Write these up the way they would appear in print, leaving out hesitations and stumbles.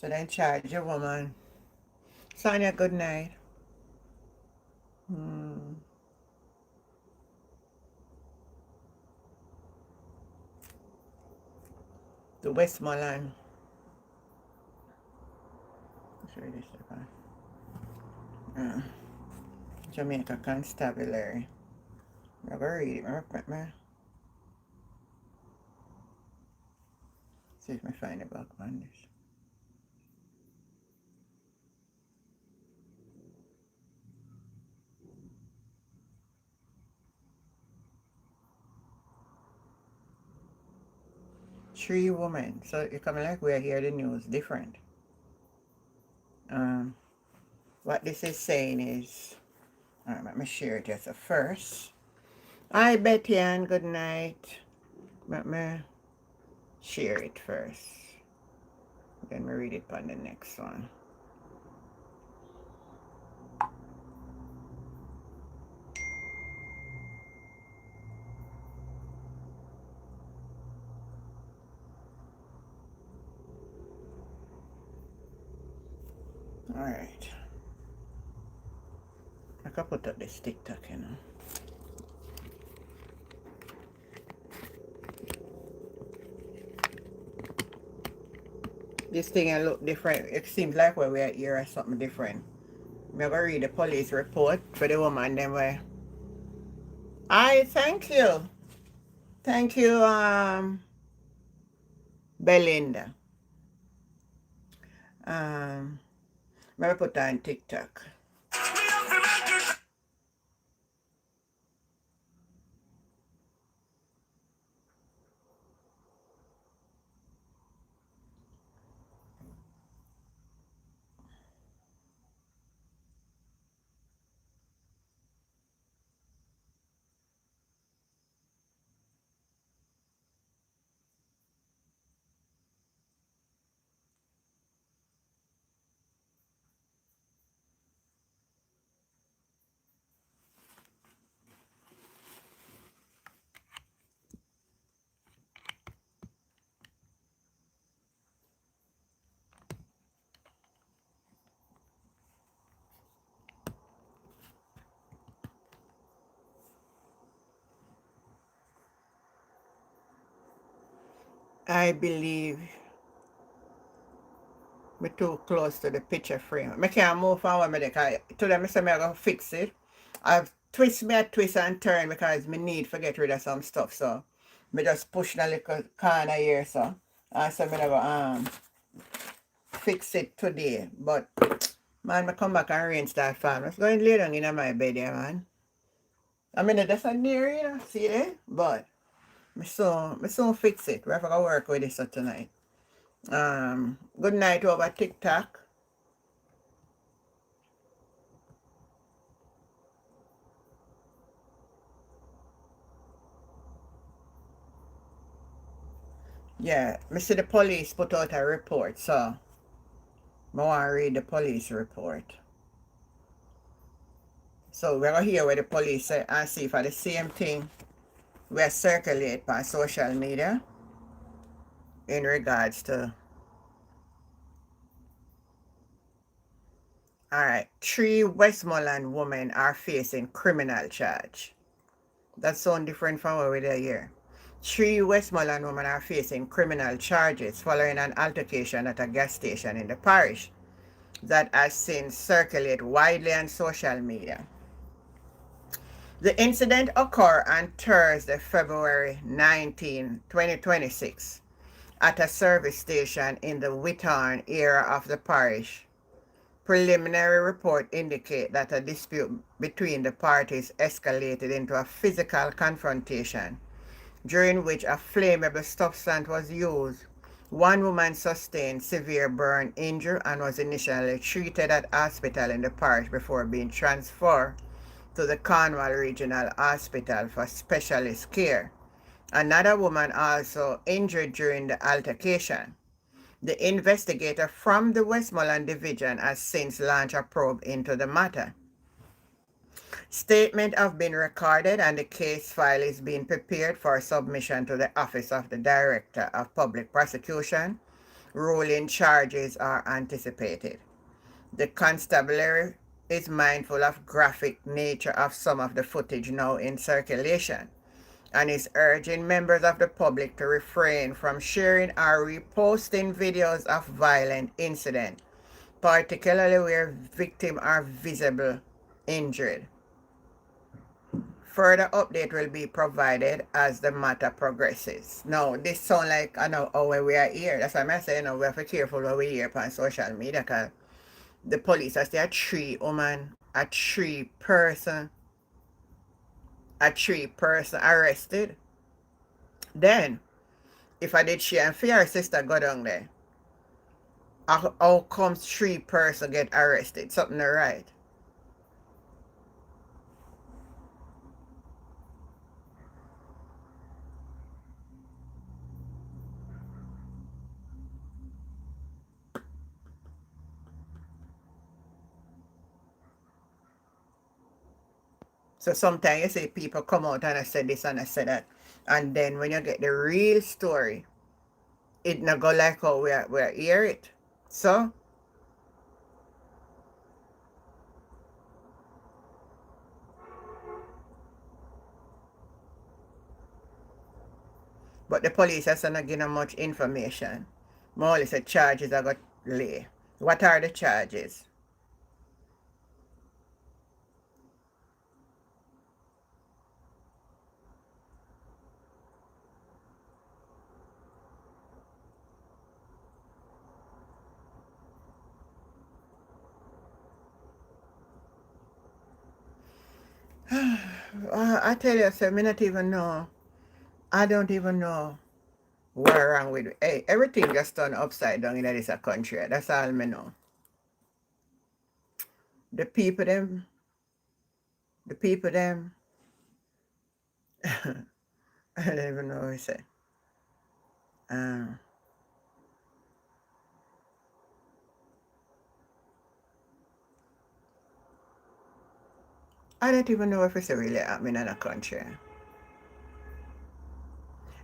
So then charge a woman. Sonia, good night. To Westmoreland. Sorry, this uh, Jamaica Constabulary. I'm gonna read it. See if I find a book on this. Three women. So it coming like we're here the news different. Um, what this is saying is, let me share it just first. Hi Betty Ann, good night. Let me share it first. Then we read it on the next one. Alright. I can put up this TikTok, you know. This thing look different. It seems like where we're here or something different. I'm gonna read the police report for the woman then where. Hi, thank you. Thank you, Belinda. Maybe put that on TikTok. I believe we're too close to the picture frame. I can't move forward because to them I say I'm gonna fix it. I've twist and turn because me need to get rid of some stuff. So me just push a little corner here so. I said I'm gonna fix it today. But man, I come back and rain start falling. I was going to lay down in my bed there, man. I mean that's a near, you know, see there? But me soon fix it. We're gonna work with this tonight. Good night over TikTok. Yeah, me see the police put out a report, so I want to read the police report. So we're going to hear what the police say and see for the same thing we circulate by social media in regards to. Alright, 3 Westmoreland women are facing criminal charge. That sounds different from what we did here. 3 Westmoreland women are facing criminal charges following an altercation at a gas station in the parish that has since circulated widely on social media. The incident occurred on Thursday, February 19, 2026, at a service station in the Whitthorne area of the parish. Preliminary report indicate that a dispute between the parties escalated into a physical confrontation, during which a flammable substance was used. One woman sustained severe burn injury and was initially treated at hospital in the parish before being transferred to the Cornwall Regional Hospital for specialist care. Another woman also injured during the altercation. The investigator from the Westmoreland Division has since launched a probe into the matter. Statements have been recorded and the case file is being prepared for submission to the Office of the Director of Public Prosecution ruling charges are anticipated. The constabulary is mindful of graphic nature of some of the footage now in circulation and is urging members of the public to refrain from sharing or reposting videos of violent incidents, particularly where victims are visibly injured. Further update will be provided as the matter progresses. Now, this sound like, I know, oh, when we are here. That's why I'm saying, we have to be careful when we hear on social media, because the police are still a three person arrested. Then, if I did she and fear sister go down there, how comes 3 person get arrested? Something not right. So sometimes you see people come out and I say this and I say that. And then when you get the real story, it not go like how we hear it. So, but the police has not given much information. More or less the charges are got lay. What are the charges? I tell you, sir, me not even know. I don't even know what wrong with it. Hey, everything just turned upside down in this country. That's all me know. The people them, the people them, I don't even know what to say. Um, I don't even know if it's really happening in a country.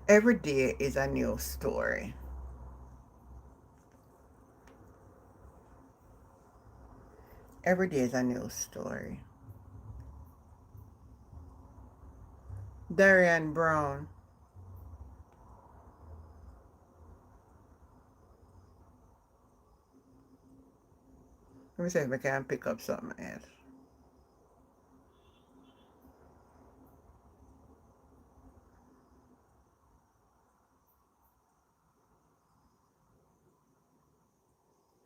Every day is a new story. Every day is a new story. Darian Brown. Let me see if I can pick up something else.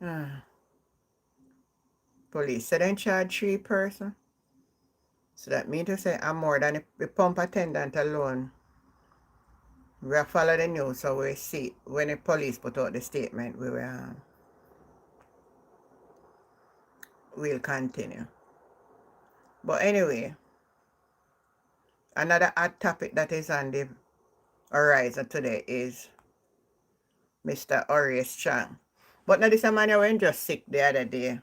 Ah. Police said they charge 3 person. So that means to say I'm more than the pump attendant alone. We will follow the news, so we see when the police put out the statement, we'll continue. But anyway, another hot topic that is on the horizon today is Mr. Chang. But now this man went just sick the other day.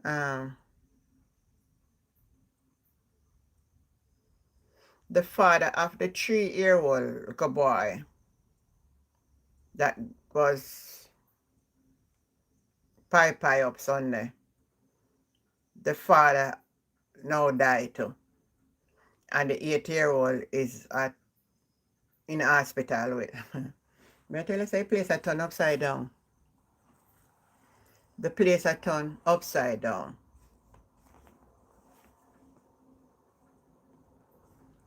Um, the father of the 3-year-old little boy that was pie up Sunday, the father now died too. And the 8-year-old is in hospital with. May I tell you, say, the place I turn upside down. The place I turn upside down.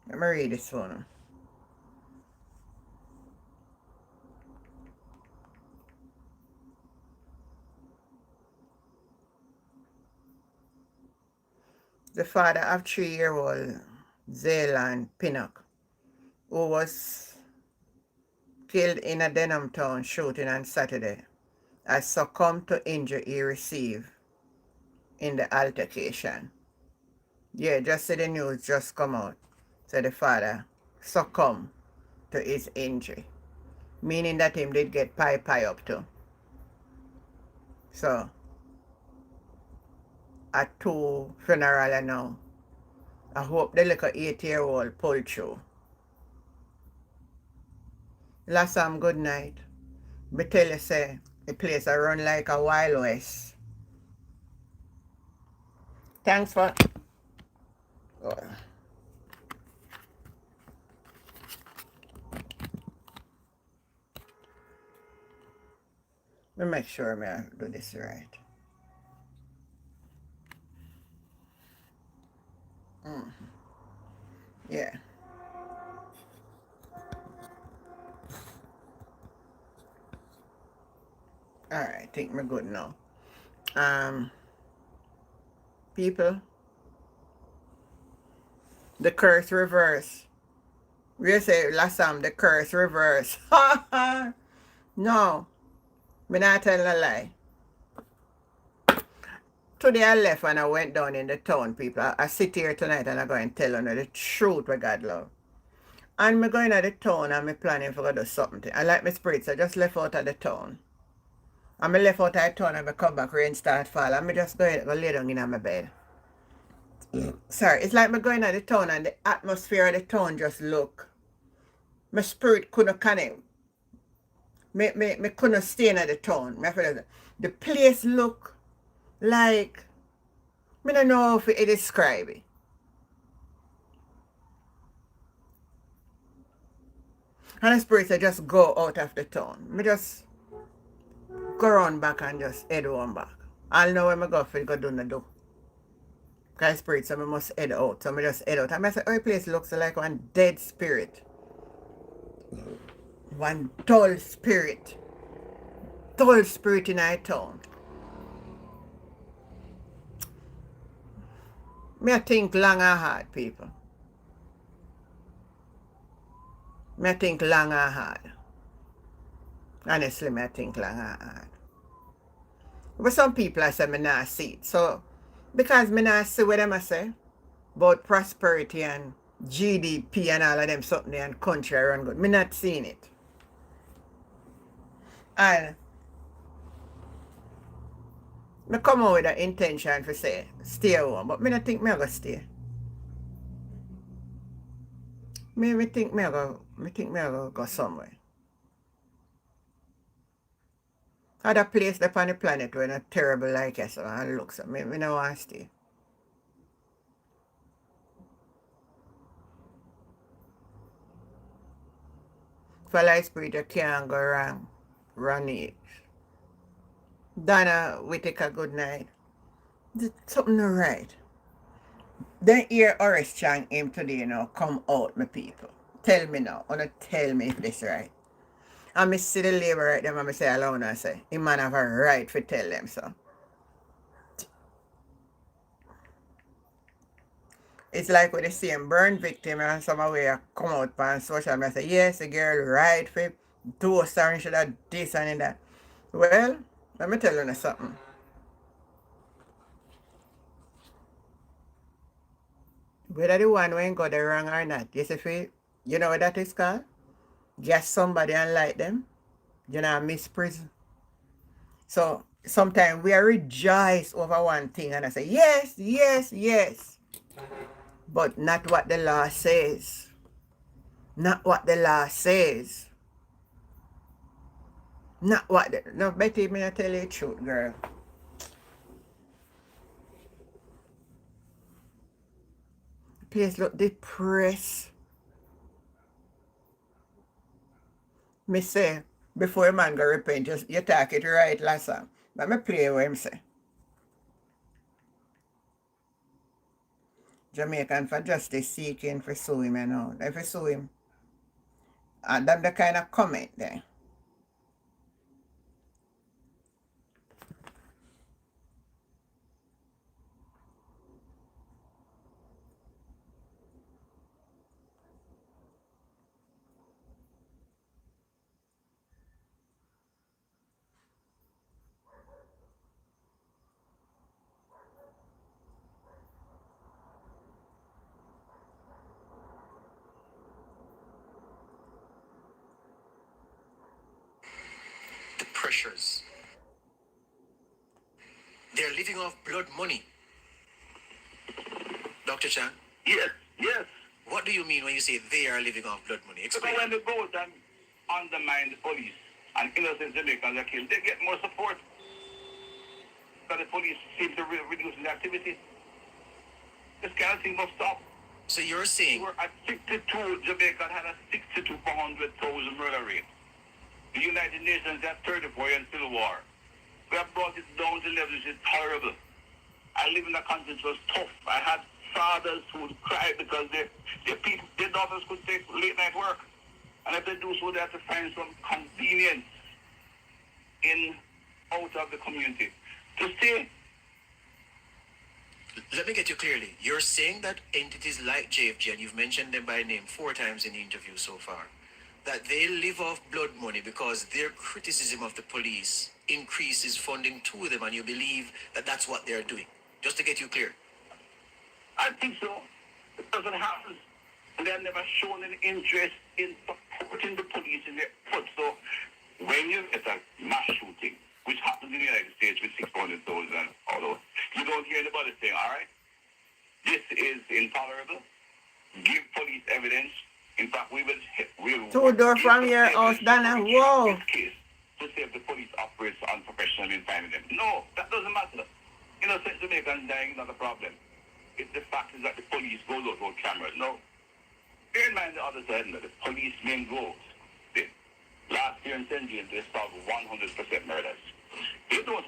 Let me read this one. The father of 3-year-old Zaylan Pinnock, who was killed in a Denhamtown shooting on Saturday, has succumbed to injury he received in the altercation. Yeah, just see the news just come out. So the father succumbed to his injury, meaning that him did get pie up too. So, at 2 funeral now, I hope the little 8-year-old pull through. Last time, good night. Me tell you, say, the place I run like a Wild West. Thanks for... Oh, let me make sure I do this right. Yeah. Alright, think me good now. Um, People, the curse reverse. We say last time the curse reverse. No, me not telling a lie. Today I left and I went down in the town, people. I sit here tonight and I go and tell you the truth with God love. And me going to the town and me planning for to do something. I like my spirits. I just left out of the town. And me left out of the town and me come back, rain start fall. And me just go lay down in my bed. Sorry, it's like me going to the town and the atmosphere of the town just look. My spirit couldn't connect. Me couldn't stay in the town. The place look like, I don't know how to describe it. And the spirits I just go out of the town. Me just go run back and just head on back. I'll know where I go for go down the door. Because spirits so I must head out. So I just head out. And I say, oh, the place looks like one dead spirit. One dull spirit. Dull spirit in our town. Me I think long and hard, people. Me I think long and hard. Honestly, me I think long and hard. But some people I say me not see it. So, because me not see what them I say about prosperity and GDP and all of them something and country run good. Me not seeing it. And me come out with an intention to say stay home. But me not think me I go stay. Me think me I go somewhere. Other place on the planet where not terrible like us and looks at me no want to stay. For life spirit you can't go wrong. Run it. Donna, we take a good night. Something not right. Then hear Horace Chang him today, come out, my people. Tell me now. Wanna tell me if this right. And me see the labor right there and I say alone and say, he man have a right to tell them so. It's like with the same burn victim and some way I come out on social media and say, yes, the girl right for do and should have this and that. Well, let me tell you something. Whether the one when got the wrong or not, you know what that is called? Guess somebody and like them. You know, misprison. So sometimes we are rejoice over one thing and I say, yes, yes, yes. But not what the law says. Not what the law says. Not what the... No, Betty, me not tell you the truth, girl. The place look depressed. Me say, before a man go repent, just you talk it right last time. But me play what him say. Jamaican for justice seeking for sue him, If you sue him. And them the kind of comment there. The pressures. They're living off blood money. Dr. Chang? Yes, yes. What do you mean when you say they are living off blood money? Because Explain. when they go and undermine the police and innocent Jamaicans are killed, they get more support. Because the police seem to reduce the activity. This kind of thing must stop. So you're We saying were at 62, Jamaica had a 62 per 100,000 murder rate. The United Nations had 34 and still war. We have brought it down to levels which is horrible. I live in a country which was tough. I had fathers who would cry because their daughters could take late night work. And if they do so, they have to find some convenience in out of the community. To stay, let me get you clearly. You're saying that entities like JFJ, and you've mentioned them by name 4 times in the interview so far, that they live off blood money because their criticism of the police increases funding to them, and you believe that that's what they're doing. Just to get you clear. I think so. It doesn't happen. And they've never shown an interest in supporting the police in their efforts. So when you get a mass shooting, which happens in the United States with 600,000 all over, you don't hear anybody saying, all right, this is intolerable. Give police evidence. In fact, we'll Two-door from your house, Donna. Whoa. this case to see if the police operates unprofessionally in finding them. No, that doesn't matter. Innocent Jamaicans dying is not a problem. It's the fact is that the police goes out on cameras. No. Bear in mind the other side, that the police main goals. Last year in St. James, they solved 100% murders. They don't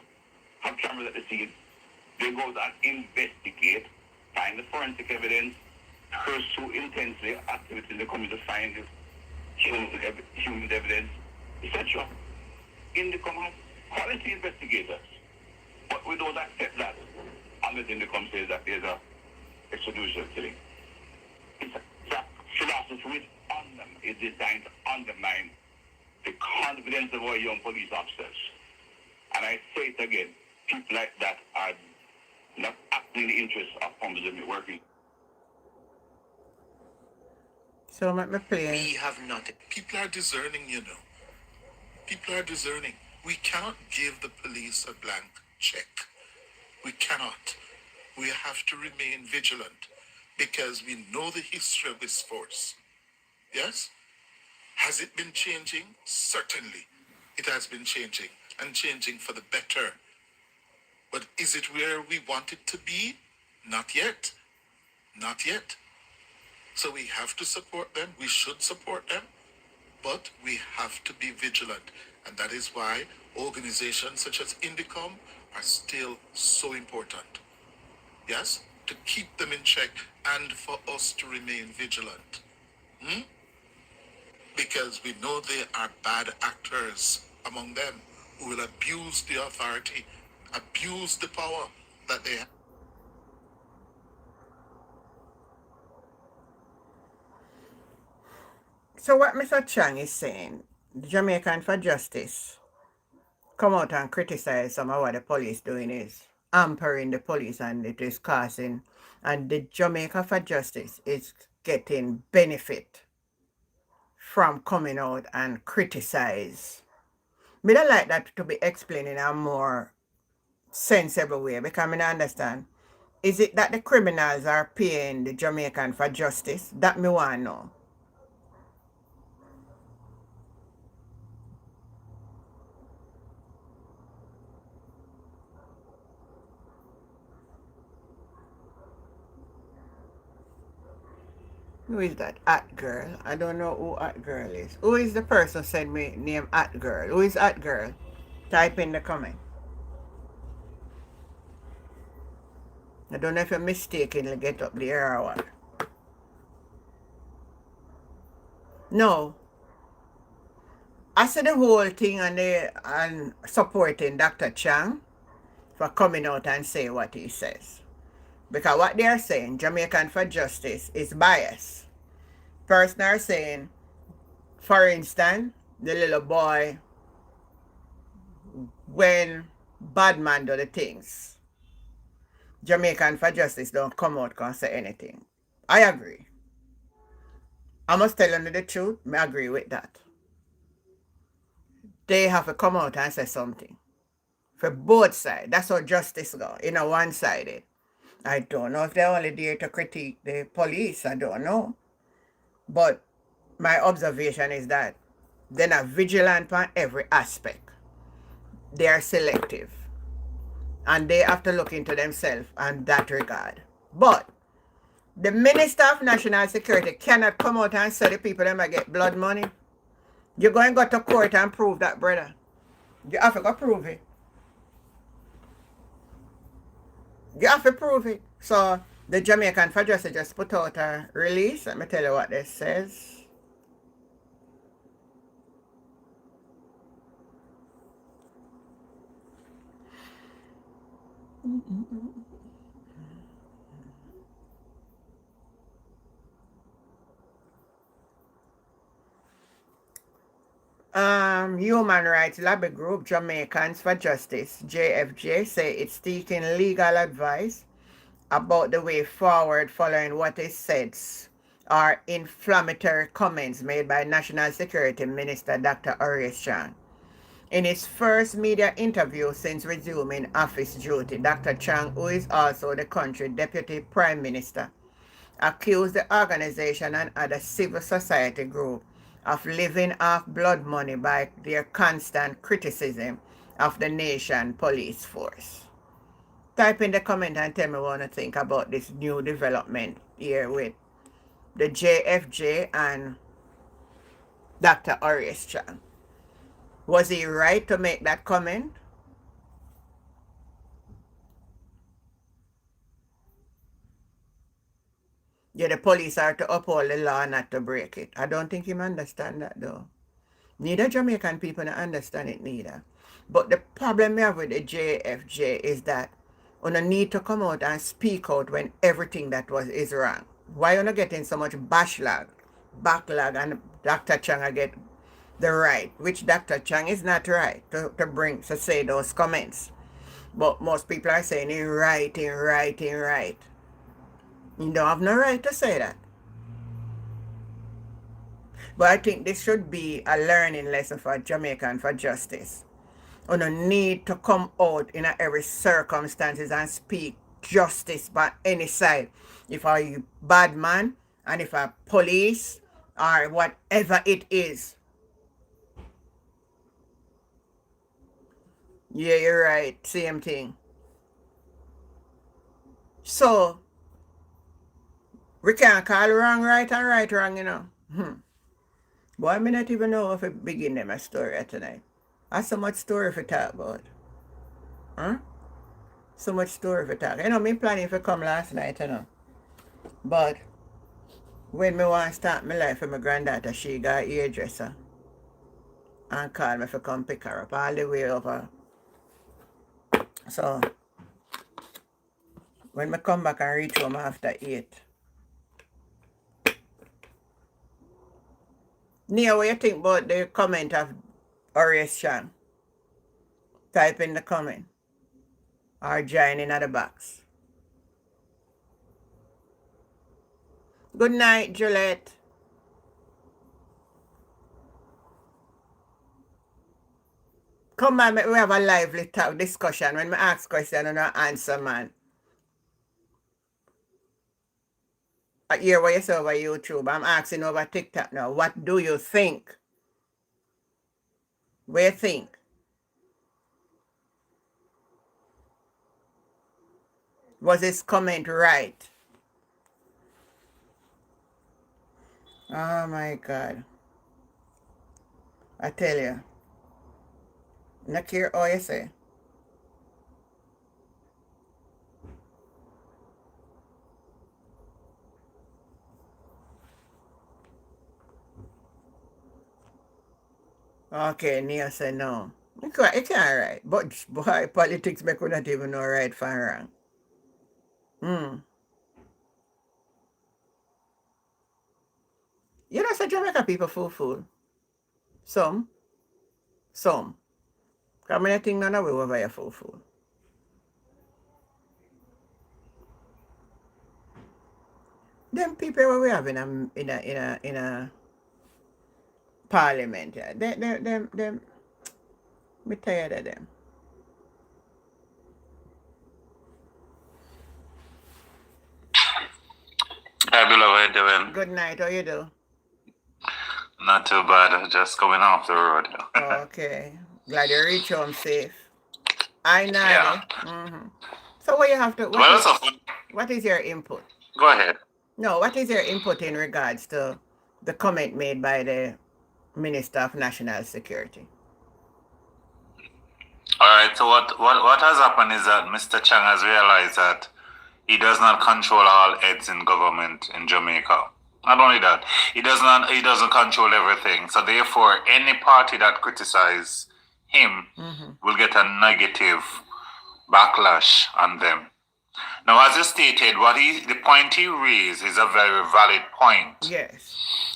have cameras at the scene. They go and investigate, find the forensic evidence, pursue intensely activities they come to find the human evidence, etc. Indicom has quality investigators. But we don't accept that unless Indicom says that there's a extrajudicial killing. It's that philosophy is designed to undermine the confidence of our young police officers. And I say it again, people like that are not acting in the interest of Ombudsman working. So let me play. We have not. People are discerning, you know. People are discerning. We cannot give the police a blank check. We cannot. We have to remain vigilant because we know the history of this force. Yes? Has it been changing? Certainly. It has been changing and changing for the better. But is it where we want it to be? Not yet. Not yet. So we have to support them. We should support them. But we have to be vigilant. And that is why organizations such as Indicom are still so important. Yes? To keep them in check and for us to remain vigilant. Because we know there are bad actors among them who will abuse the authority, abuse the power that they have. So what Mr. Chang is saying, the Jamaican for Justice come out and criticize some of what the police doing is hampering the police and it is causing, and the Jamaica for Justice is getting benefit from coming out and criticize. Me don't like that to be explained in a more sensible way because I don't understand. Is it that the criminals are paying the Jamaican for justice? That me want to know. Who is that? At girl. I don't know who at girl is. Who is the person send me name at girl? Who is at girl? Type in the comment. I don't know if you mistakenly get up there or what. No. I see the whole thing and supporting Dr. Chang for coming out and say what he says. Because what they are saying, Jamaican for Justice, is biased. Person are saying, for instance, the little boy, when bad man do the things, Jamaican for Justice don't come out and say anything. I agree. I must tell you the truth, I agree with that. They have to come out and say something. For both sides. That's how justice go. In a one-sided. I don't know if they're only there to critique the police. I don't know. But my observation is that They're not vigilant on every aspect. They are selective. And they have to look into themselves in that regard. But the Minister of National Security cannot come out and say the people that might get blood money. You're going to go to court and prove that, brother. You have to go prove it. You have to prove it. So the Jamaican for Justice just put out a release. Let me tell you what this says. Human rights lobby group Jamaicans for Justice, JFJ, say it's seeking legal advice about the way forward following what it says are inflammatory comments made by National Security Minister Dr. Chang. In his first media interview since resuming office duty, Dr. Chang, who is also the country's deputy prime minister, accused the organization and other civil society groups of living off blood money by their constant criticism of the nation police force. Type in the comment and tell me what you think about this new development here with the JFJ and Dr. Chang. Was he right to make that comment? Yeah, the police are to uphold the law, not to break it. I don't think him understand that though. Neither Jamaican people don't understand it neither. But the problem we have with the JFJ is that you need to come out and speak out when everything that was is wrong. Why you not getting so much backlog, and Dr. Chang get the right, which Dr. Chang is not right to say those comments. But most people are saying he right. You don't have no right to say that. But I think this should be a learning lesson for Jamaican for justice. You don't need to come out in every circumstances and speak justice by any side. If a bad man and if a police or whatever it is. Yeah, you're right. Same thing. So we can't call wrong right and right wrong, you know. Boy, I may not even know if I begin them a story tonight. I so much story for talk about. Huh? So much story for talk. You know, me planning for come last night, you know. But when me want to start my life with my granddaughter, she got a hairdresser and called me for come pick her up all the way over. So when me come back and reach home after 8. Nia, what you think about the comment of Chang? Type in the comment or join in at the box. Good night, Juliet. Come on, we have a lively talk discussion. When I ask question and I answer, man. I hear what you say over YouTube. I'm asking over TikTok now. What do you think? What do you think? Was this comment right? Oh my God. I tell you. Not care all you say. Okay, Nia said no. It can't right. But boy, politics make we not even know right from wrong. You know, say Jamaica people fool. Some. Some. Because I think none of we over here fool. Them people where we have in a parliament, yeah. Them, me tired of them. Hi, beloved, how you doing? Good night, how you do? Not too bad. Just coming off the road. Okay. Glad you reach home safe. I Yeah. Nadi. So what you have to Well, also, what is your input? go ahead. No, what is your input in regards to the comment made by the Minister of National Security? All right. So what has happened is that Mr. Chang has realized that he does not control all heads in government in Jamaica. Not only that, he doesn't control everything. So therefore, any party that criticizes him will get a negative backlash on them. Now, as you stated, the point he raised is a very valid point. Yes.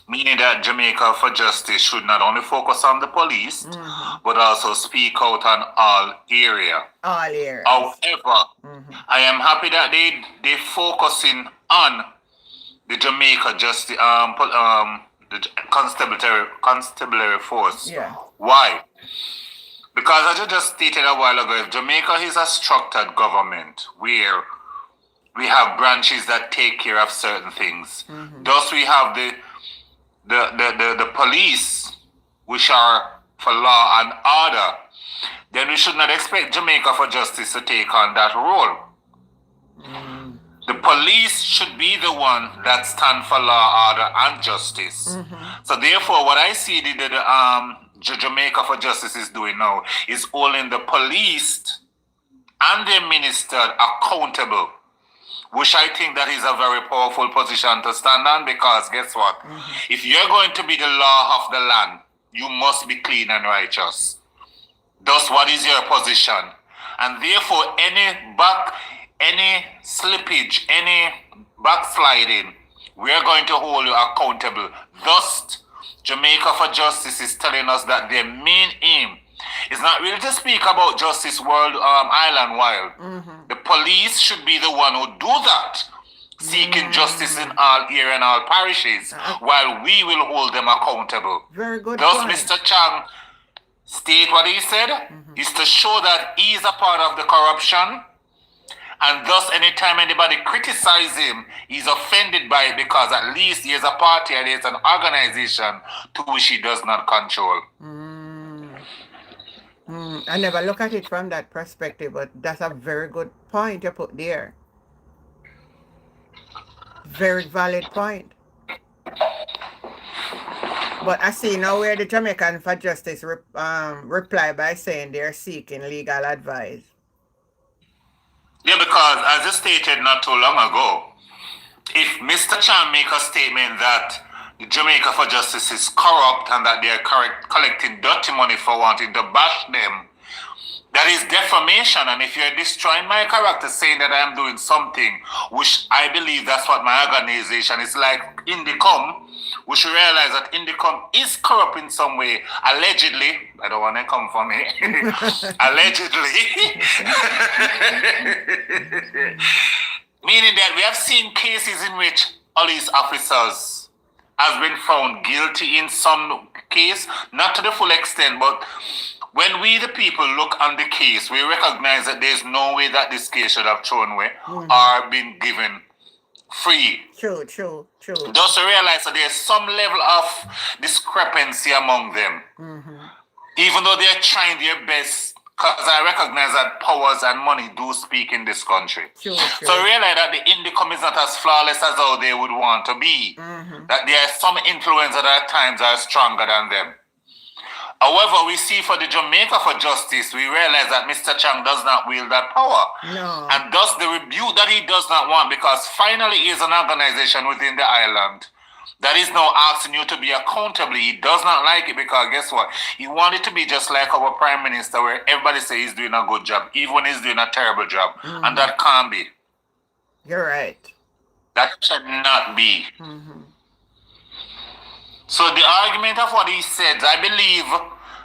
Meaning that Jamaica for Justice should not only focus on the police, but also speak out on all area. All areas. However, I am happy that they focusing on the Jamaica Justice the constabulary force. Yeah. Why? Because as I just stated a while ago, if Jamaica is a structured government where we have branches that take care of certain things, thus we have the police, which are for law and order, then we should not expect Jamaica for Justice to take on that role. The police should be the one that stand for law, order, and justice. So therefore, what I see Jamaica for Justice is doing now is holding the police and the minister accountable, which I think that is a very powerful position to stand on, because guess what? If you're going to be the law of the land, you must be clean and righteous. Thus, what is your position? And therefore, any slippage, any backsliding, we are going to hold you accountable. Thus, Jamaica for Justice is telling us that their main aim is not really to speak about justice world island wide. The police should be the one who do that, seeking justice in all area and all parishes, while we will hold them accountable. Very good Thus, point. Mr. Chang state what he said is to show that he is a part of the corruption, and thus anytime anybody criticizes him, he's offended by it, because at least he is a party and he is an organization to which he does not control. I never look at it from that perspective, but that's a very good point you put there. Very valid point. But I see now where the Jamaican for Justice reply by saying they're seeking legal advice. Yeah, because as you stated not too long ago, if Mr. Chang make a statement that Jamaica for Justice is corrupt and that they are collecting dirty money for wanting to bash them, that is defamation. And if you're destroying my character, saying that I am doing something, which I believe that's what my organization is like, Indicom, we should realize that Indicom is corrupt in some way, allegedly. I don't want to come for me. Allegedly. Meaning that we have seen cases in which police officers have been found guilty in some case, not to the full extent, but when we the people look on the case, we recognize that there's no way that this case should have thrown away or been given free. True. Just to realize that there's some level of discrepancy among them. Even though they're trying their best, because I recognize that powers and money do speak in this country. True. So realize that the Indicom is not as flawless as how they would want to be. That there are some influence that at times are stronger than them. However, we see for the Jamaica for Justice, we realize that Mr. Chang does not wield that power. No. And thus the rebuke that he does not want, because finally he is an organization within the island that is now asking you to be accountable. He does not like it, because guess what? He wanted to be just like our Prime Minister, where everybody says he's doing a good job, even when he's doing a terrible job. And that can't be. You're right. That should not be. So the argument of what he said, I believe,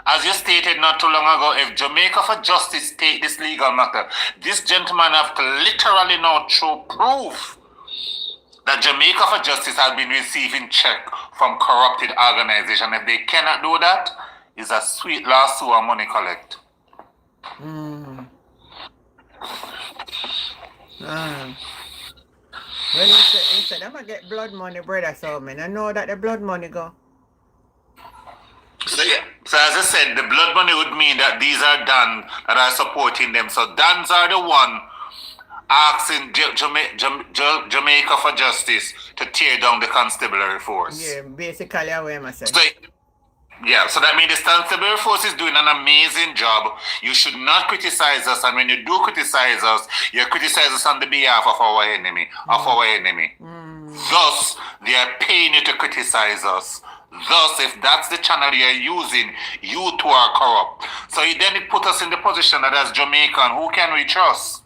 as you stated not too long ago, if Jamaica for Justice take this legal matter, this gentleman have to literally now show proof that Jamaica for Justice has been receiving check from corrupted organization. If they cannot do that, it's a sweet lawsuit and money collect. Well, he said, I'm going to get blood money, brother, so man. I know that the blood money go. So as I said, the blood money would mean that these are Don that are supporting them. So Dons are the one asking Jamaica for justice to tear down the constabulary force. Yeah, basically I am saying. So, yeah, so that means the constabulary force is doing an amazing job. You should not criticize us, and when you do criticize us, you criticize us on the behalf of our enemy, Thus, they are paying you to criticize us. Thus, if that's the channel you're using, you too are corrupt. So then it put us in the position that as Jamaican, who can we trust?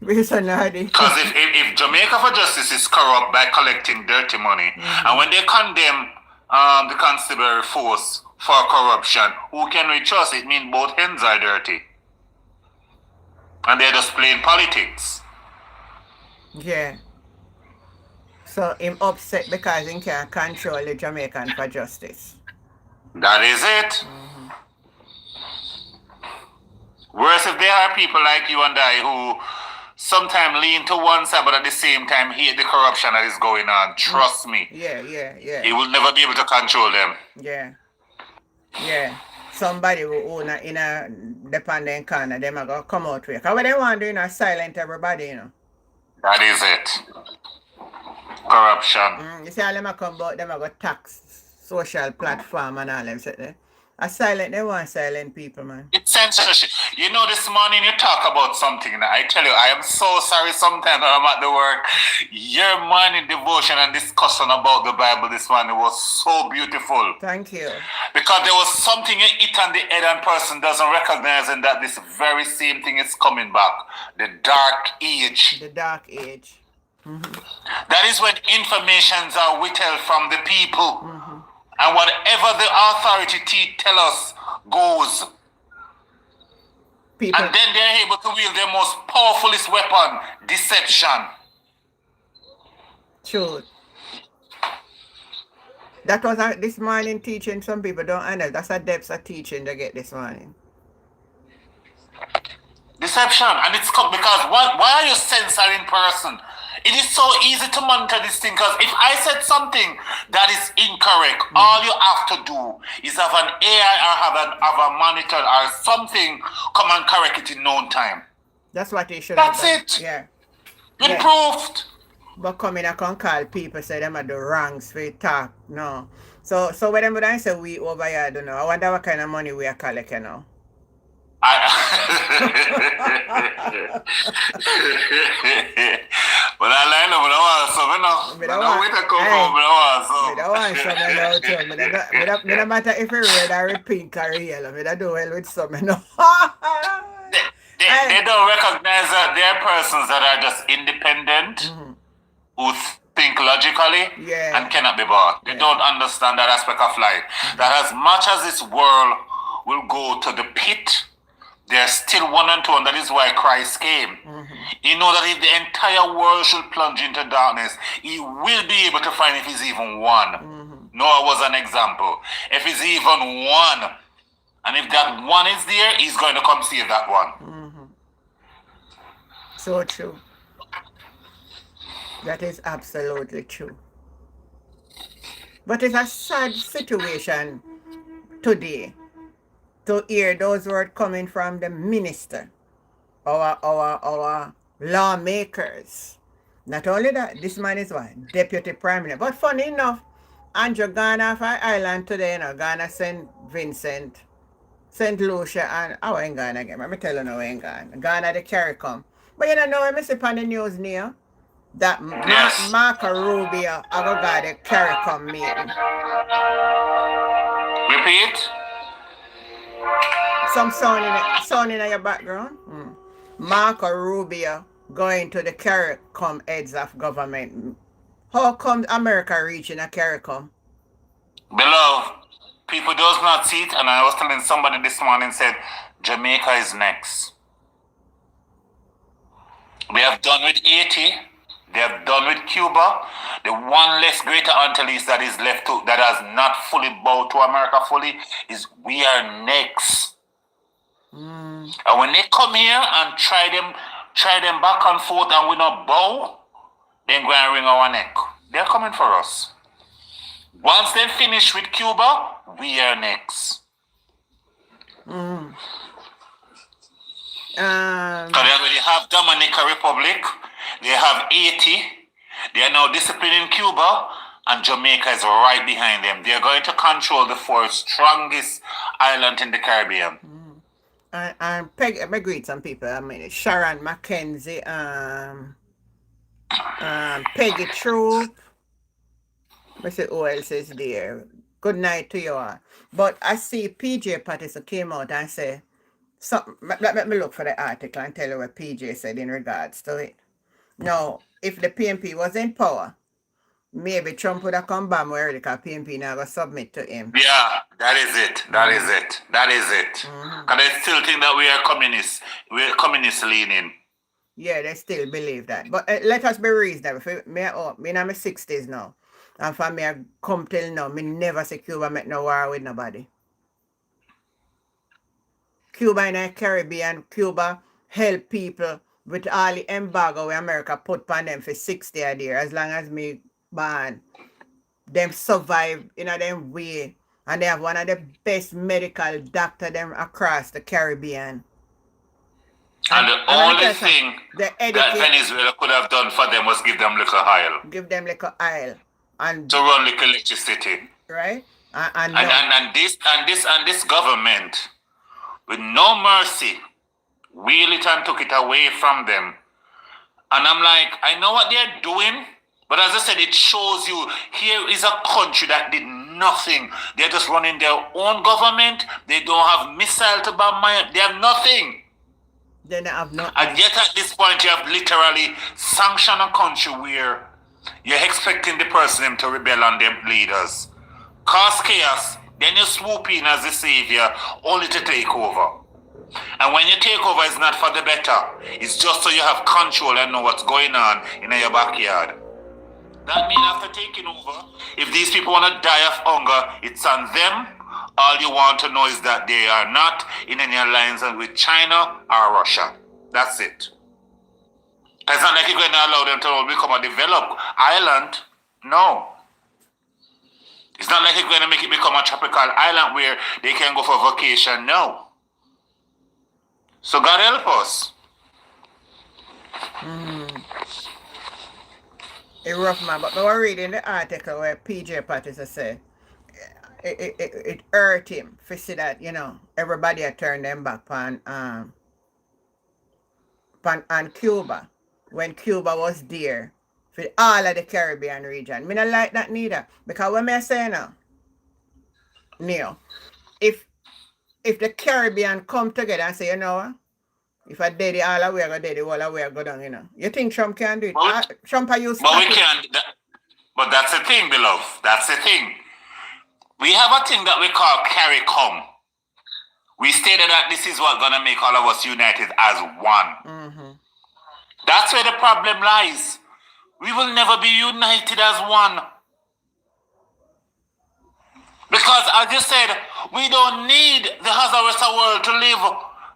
Because if Jamaica for Justice is corrupt by collecting dirty money, and when they condemn the constabulary force for corruption, who can we trust? It means both hands are dirty. And they're just playing politics. Yeah. So him upset because he can't control the Jamaican for Justice. That is it. Worse if there are people like you and I who sometimes lean to one side but at the same time hate the corruption that is going on. Trust me. Yeah. He will never be able to control them. Yeah. Somebody who own in a dependent corner, them are gonna come out with. Because what they want to do, silent everybody, That is it. Corruption. You see how them a come out, them are gonna tax social platform and all them set there. They want silent people, man. It's censorship. This morning you talk about something that I tell you, I am so sorry sometimes when I'm at the work. Your morning devotion and discussion about the Bible this morning was so beautiful. Thank you. Because there was something you hit on the head and person doesn't recognize and that this very same thing is coming back. The dark age. The dark age. That is when informations are withheld from the people. And whatever the authority tell us goes. People. And then they're able to wield their most powerfulest weapon, deception. True. That was this morning teaching. Some people don't understand. That's a depth of teaching they get this morning. Deception. And it's because why are you censoring person? It is so easy to monitor this thing because if I said something that is incorrect, all you have to do is have an AI or have a monitor or something come and correct it in no time. That's what they should That's have done. it. Yeah. Improved. But coming I can call people say them are the wrongs for talk. No. So when them would I say we over here, I don't know. I wonder what kind of money we are collecting now. But I like no, but I want some, I don't want some. No matter if it's red or pink or yellow, I do well with some, They don't recognize that there are persons that are just independent, who think logically, and cannot be bought. They don't understand that aspect of life. That as much as this world will go to the pit, there's still one and two, and that is why Christ came. He know that if the entire world should plunge into darkness, he will be able to find if he's even one. Noah was an example. If he's even one, and if that one is there, he's going to come save that one. So true. That is absolutely true. But it's a sad situation today to hear those words coming from the minister, our lawmakers. Not only that, this man is what? Deputy Prime Minister. But funny enough, Andrew gone off our island today, Ghana St. Vincent, St. Lucia, and I ain't gone again. Let me tell you now, I ain't gone. Ghana the CARICOM. But you know, I see on the news near that Marco Rubio, I go got the CARICOM meeting. Repeat. Some sound in your background. Marco Rubio going to the CARICOM heads of government. How come America reaching a CARICOM? Beloved, people does not see it, and I was telling somebody this morning said Jamaica is next. They have done with Haiti. They have done with Cuba. The one less greater Antilles that is left that has not fully bowed to America fully is we are next. And when they come here and try them back and forth and we not bow, then go and wring our neck. They're coming for us. Once they finish with Cuba, we are next. Mm. Because they already have Dominica Republic, they have Haiti, they are now disciplining Cuba, and Jamaica is right behind them. They are going to control the fourth strongest island in the Caribbean. And Peg, I greet some people. I mean, Sharon Mackenzie, Peggy Troop. I say who else is there? Good night to you all. But I see PJ Patterson came out and say something. Let me look for the article and tell you what PJ said in regards to it. Now, if the PNP was in power, maybe Trump would have come back more early because PNP now going to submit to him. Yeah, that is it. That is it. That is it. Because they still think that we are communists. We're communist leaning. Yeah, they still believe that. But let us be reasonable. Me in my 60s now. And for me, I come till now, me never see Cuba make no war with nobody. Cuba in the Caribbean, Cuba help people with all the embargo where America put on them for 60 a year. As long as me born, them survive in a them way. And they have one of the best medical doctor them across the Caribbean. And the only thing that Venezuela could have done for them was give them little oil. Give them little oil. And to run little electricity. Right? And this government, with no mercy, wheeled it and took it away from them. And I'm like, I know what they're doing, but as I said, it shows you here is a country that did nothing. They're just running their own government. They don't have missile to bomb. They have nothing. They don't have nothing. And yet at this point, you have literally sanctioned a country where you're expecting the person to rebel on their leaders, cause chaos, then you swoop in as the savior, only to take over. And when you take over, it's not for the better. It's just so you have control and know what's going on in your backyard. That means after taking over, if these people want to die of hunger, it's on them. All you want to know is that they are not in any alliance with China or Russia. That's it. It's not like you're going to allow them to become a developed island. No. It's not like you're going to make it become a tropical island where they can go for vacation. No. So God help us. It's rough, man. But I was reading the article where PJ Patterson said it hurt him to see that, everybody had turned them back on Cuba. When Cuba was there for all of the Caribbean region. Me not like that neither. Because what me say now, Neil, if the Caribbean come together and say, if I did it all away, I go did it all away, I go down, You think Trump can do it? Trump used to. But we can't. But that's the thing, beloved. That's the thing. We have a thing that we call CARICOM. We stated that this is what's going to make all of us united as one. That's where the problem lies. We will never be united as one. Because, as you said, we don't need the hazardous world to live.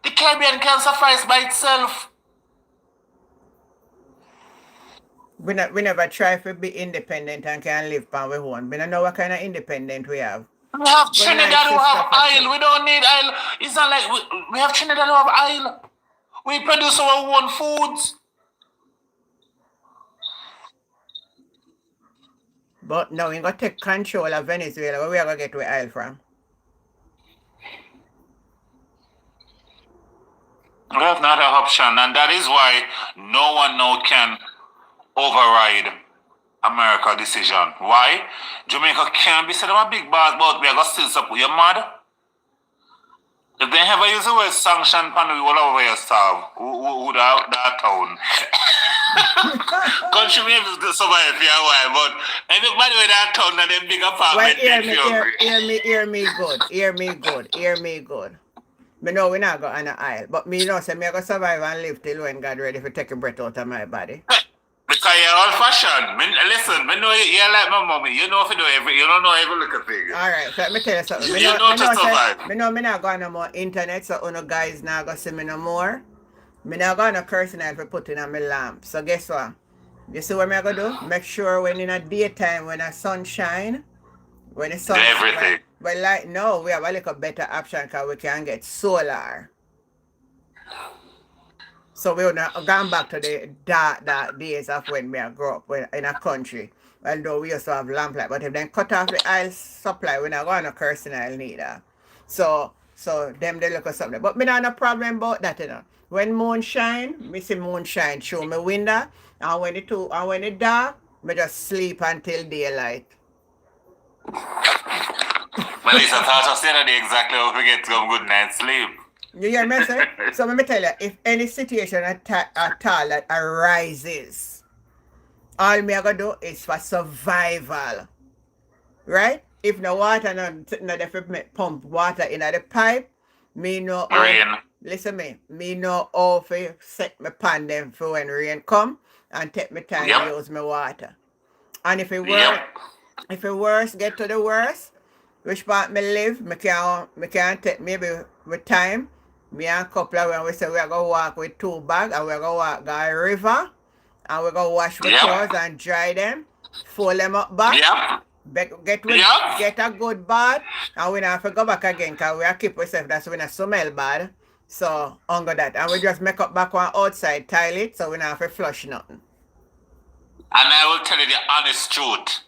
The Caribbean can suffice by itself. We never try to be independent and can live by our own. We don't know what kind of independent we have. We have Trinidad who have oil. We don't need oil. It's not like we have Trinidad who have oil. We produce our own foods. But now we're going to take control of Venezuela. Where we are going to get our oil from? We have not an option. And that is why no one now can override America's decision. Why? Jamaica can't be said I'm a big boss, but we are going to still support you. Mad? If they ever use the word sanction, we will over your starve. Who that town? Country may survive for a while, but anybody with that town and them big apartment. Well, hear me good. Me know we not go on an aisle, but me know say me go survive and live till when God ready to take a breath out of my body. Because you're old fashioned. Listen, me know you're like my mommy. You know if you do you don't know every little thing. Alright, so let me tell you something. You know to survive. Me know me not go on no more internet, so uno guys not go see me no more. Me not go on no curse night for putting on my lamp. So guess what? You see what me I gonna do? Make sure when in a daytime, when the sun shine, when the Do sun, everything. but like no, we have a little better option because we can get solar. So we would have gone back to the dark days of when we grew up in a country. Although we used to have lamplight, but if they cut off the oil supply, we're not going to curse in oil neither. So them they look at something. But me not no problem about that, you know. When moon shine, me see moon shine through my window, and when it dark, me just sleep until daylight. Melissa thought us the other day exactly how we get some good night's sleep. You hear me say? So let me tell you, if any situation at all that arises, all me I gonna do is for survival. Right? If no water no if me pump water in the pipe, me know how Rain. listen me know how to set my pan them for when rain come and take my time Yep. use my water. And Yep. if it worst get to the worst, which part me live, me can take maybe with time. Me and couple of when we say we are gonna walk with 2 bags and we're gonna walk down a river and we're gonna wash my clothes Yep. and dry them, fold them up back, Yep. Yep. get a good bath, and we not have to go back again because we are keep ourselves that's when I smell bad. So under that. And we just make up back one outside toilet so we not have to flush nothing. And I will tell you the honest truth.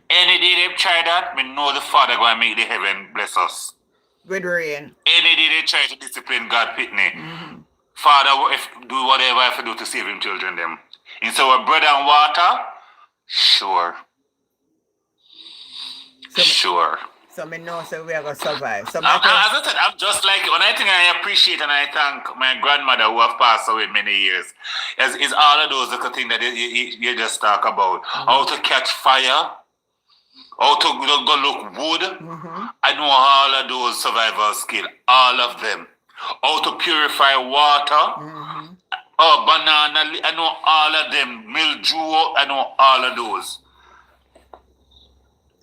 Any day they try that, me know the Father going to make the heaven bless us. With rain. Any day they try to discipline God, Pitney. Father, if do whatever I have to do to save him children them. Instead of bread and water, sure. Sure. So me know so we are gonna survive. So As I said, I'm just like, when I think I appreciate and I thank my grandmother who have passed away many years, is all of those little things that you just talk about. How to catch fire, how to go look wood. I know all of those survival skills, all of them. How to purify water. Oh, banana, I know all of them. Mildew, I know all of those.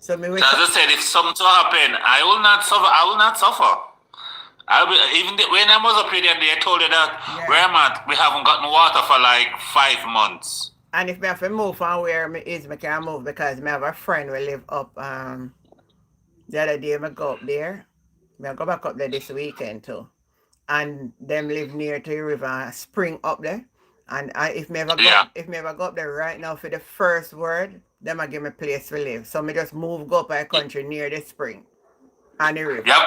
So me As I said, if something happen, I will not suffer. I will not suffer. When I was up here the other day, I told you that where I'm at, we haven't gotten water for like 5 months. and if me have to move from where me is, me can move because me have a friend who live up the other day me go up there. Me go back up there this weekend too. And them live near to the river spring up there. And if me ever go up there right now for the first word, them I give me place to live. So me just go up a country near the spring and the river. Yep.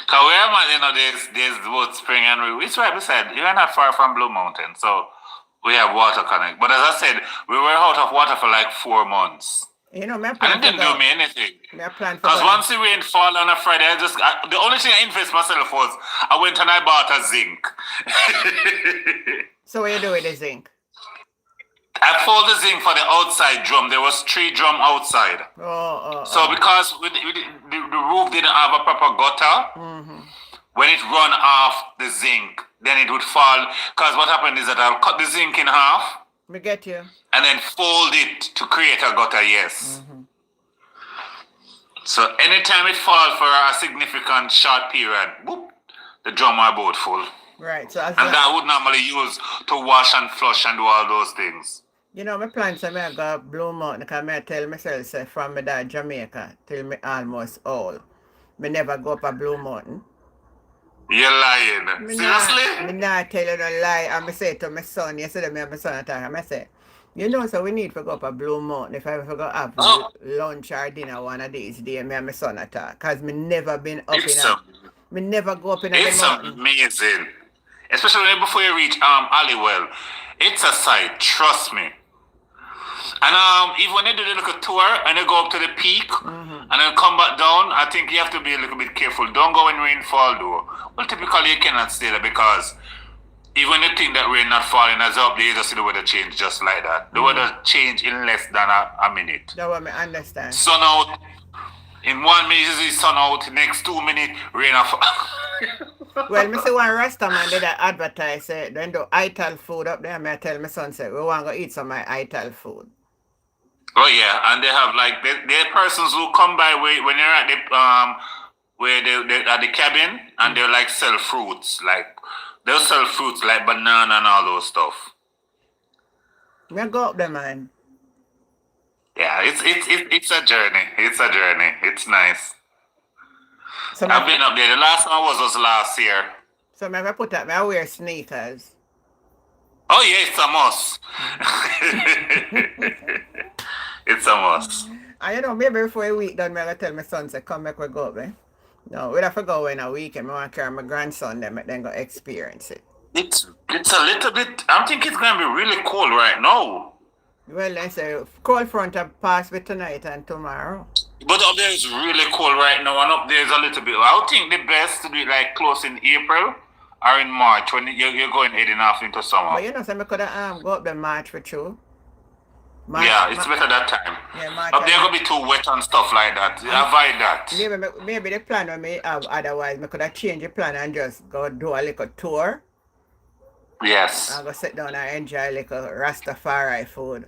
Because where I'm at, there's both spring and river. It's right beside. You're not far from Blue Mountain, so we have water connect. But as I said, we were out of water for like 4 months. You know, me And it didn't do me anything. plan for Because once the rain fall on a Friday, the only thing I invest myself was I went and I bought a zinc. So what you do with the zinc? I pulled the zinc for the outside drum. There was 3 drum outside. So because the roof didn't have a proper gutter, when it run off the zinc, then it would fall. Because what happened is that I'll cut the zinc in half. We get you. And then fold it to create a gutter, yes. So anytime it falls for a significant short period, whoop, the drum are both full. Right. So and that would normally use to wash and flush and do all those things. You know, my plan so I go Blue Mountain because I tell myself say, from me dad Jamaica till me almost old. Me never go up a Blue Mountain. You're lying. Seriously? Me not tell you no lie. And I say to my son, yesterday me and my son attack, I say, you know, so we need to go up a Blue Mountain if I ever go have lunch or dinner one of these days, me and my son attack. Because me never been up me never go up in a mountain. It's amazing. Especially before you reach Halliwell. It's a sight, trust me. And even when you do the little tour and you go up to the peak and then come back down, I think you have to be a little bit careful. Don't go when rainfall though. Well, typically you cannot stay there because even you think that rain not falling as up there, you just see the weather change just like that. The weather change in less than a minute. That's what I understand. Sun out. In 1 minute you see sun out. Next 2 minutes rain off. Well, me see one Rasta man did advertise say then do ital food up there. I tell my son say we want to go eat some of my ital food. Oh yeah, and they have like there are persons who come by when you're at the where they at the cabin and they're like sell fruits, like they'll sell fruits like banana and all those stuff. Me go up there, man. Yeah, it's a journey. It's a journey. It's nice. So I've me, been up there. The last one was last year. so me put up, me wear sneakers. Oh yeah, it's a must. It's a must. And you know, maybe before a week done, me gonna tell my son, say, come make we go up, eh? No, we'd have to go in a week and I want to carry my grandson them and then go experience it. It's a little bit. I think it's gonna be really cold right now. Well, they say cold front have passed with tonight and tomorrow. But up there is really cold right now, and up there is a little bit. I would think the best to do it like close in April or in March when you're going heading off into summer. But you know, so I could go up the March for you. March, Yeah, it's better that time. Yeah, March. Up there gonna be too wet and stuff like that. Avoid that. Maybe the plan we may have otherwise, I could have changed the plan and just go do a little tour. Yes. I'll go sit down and enjoy a little Rastafari food.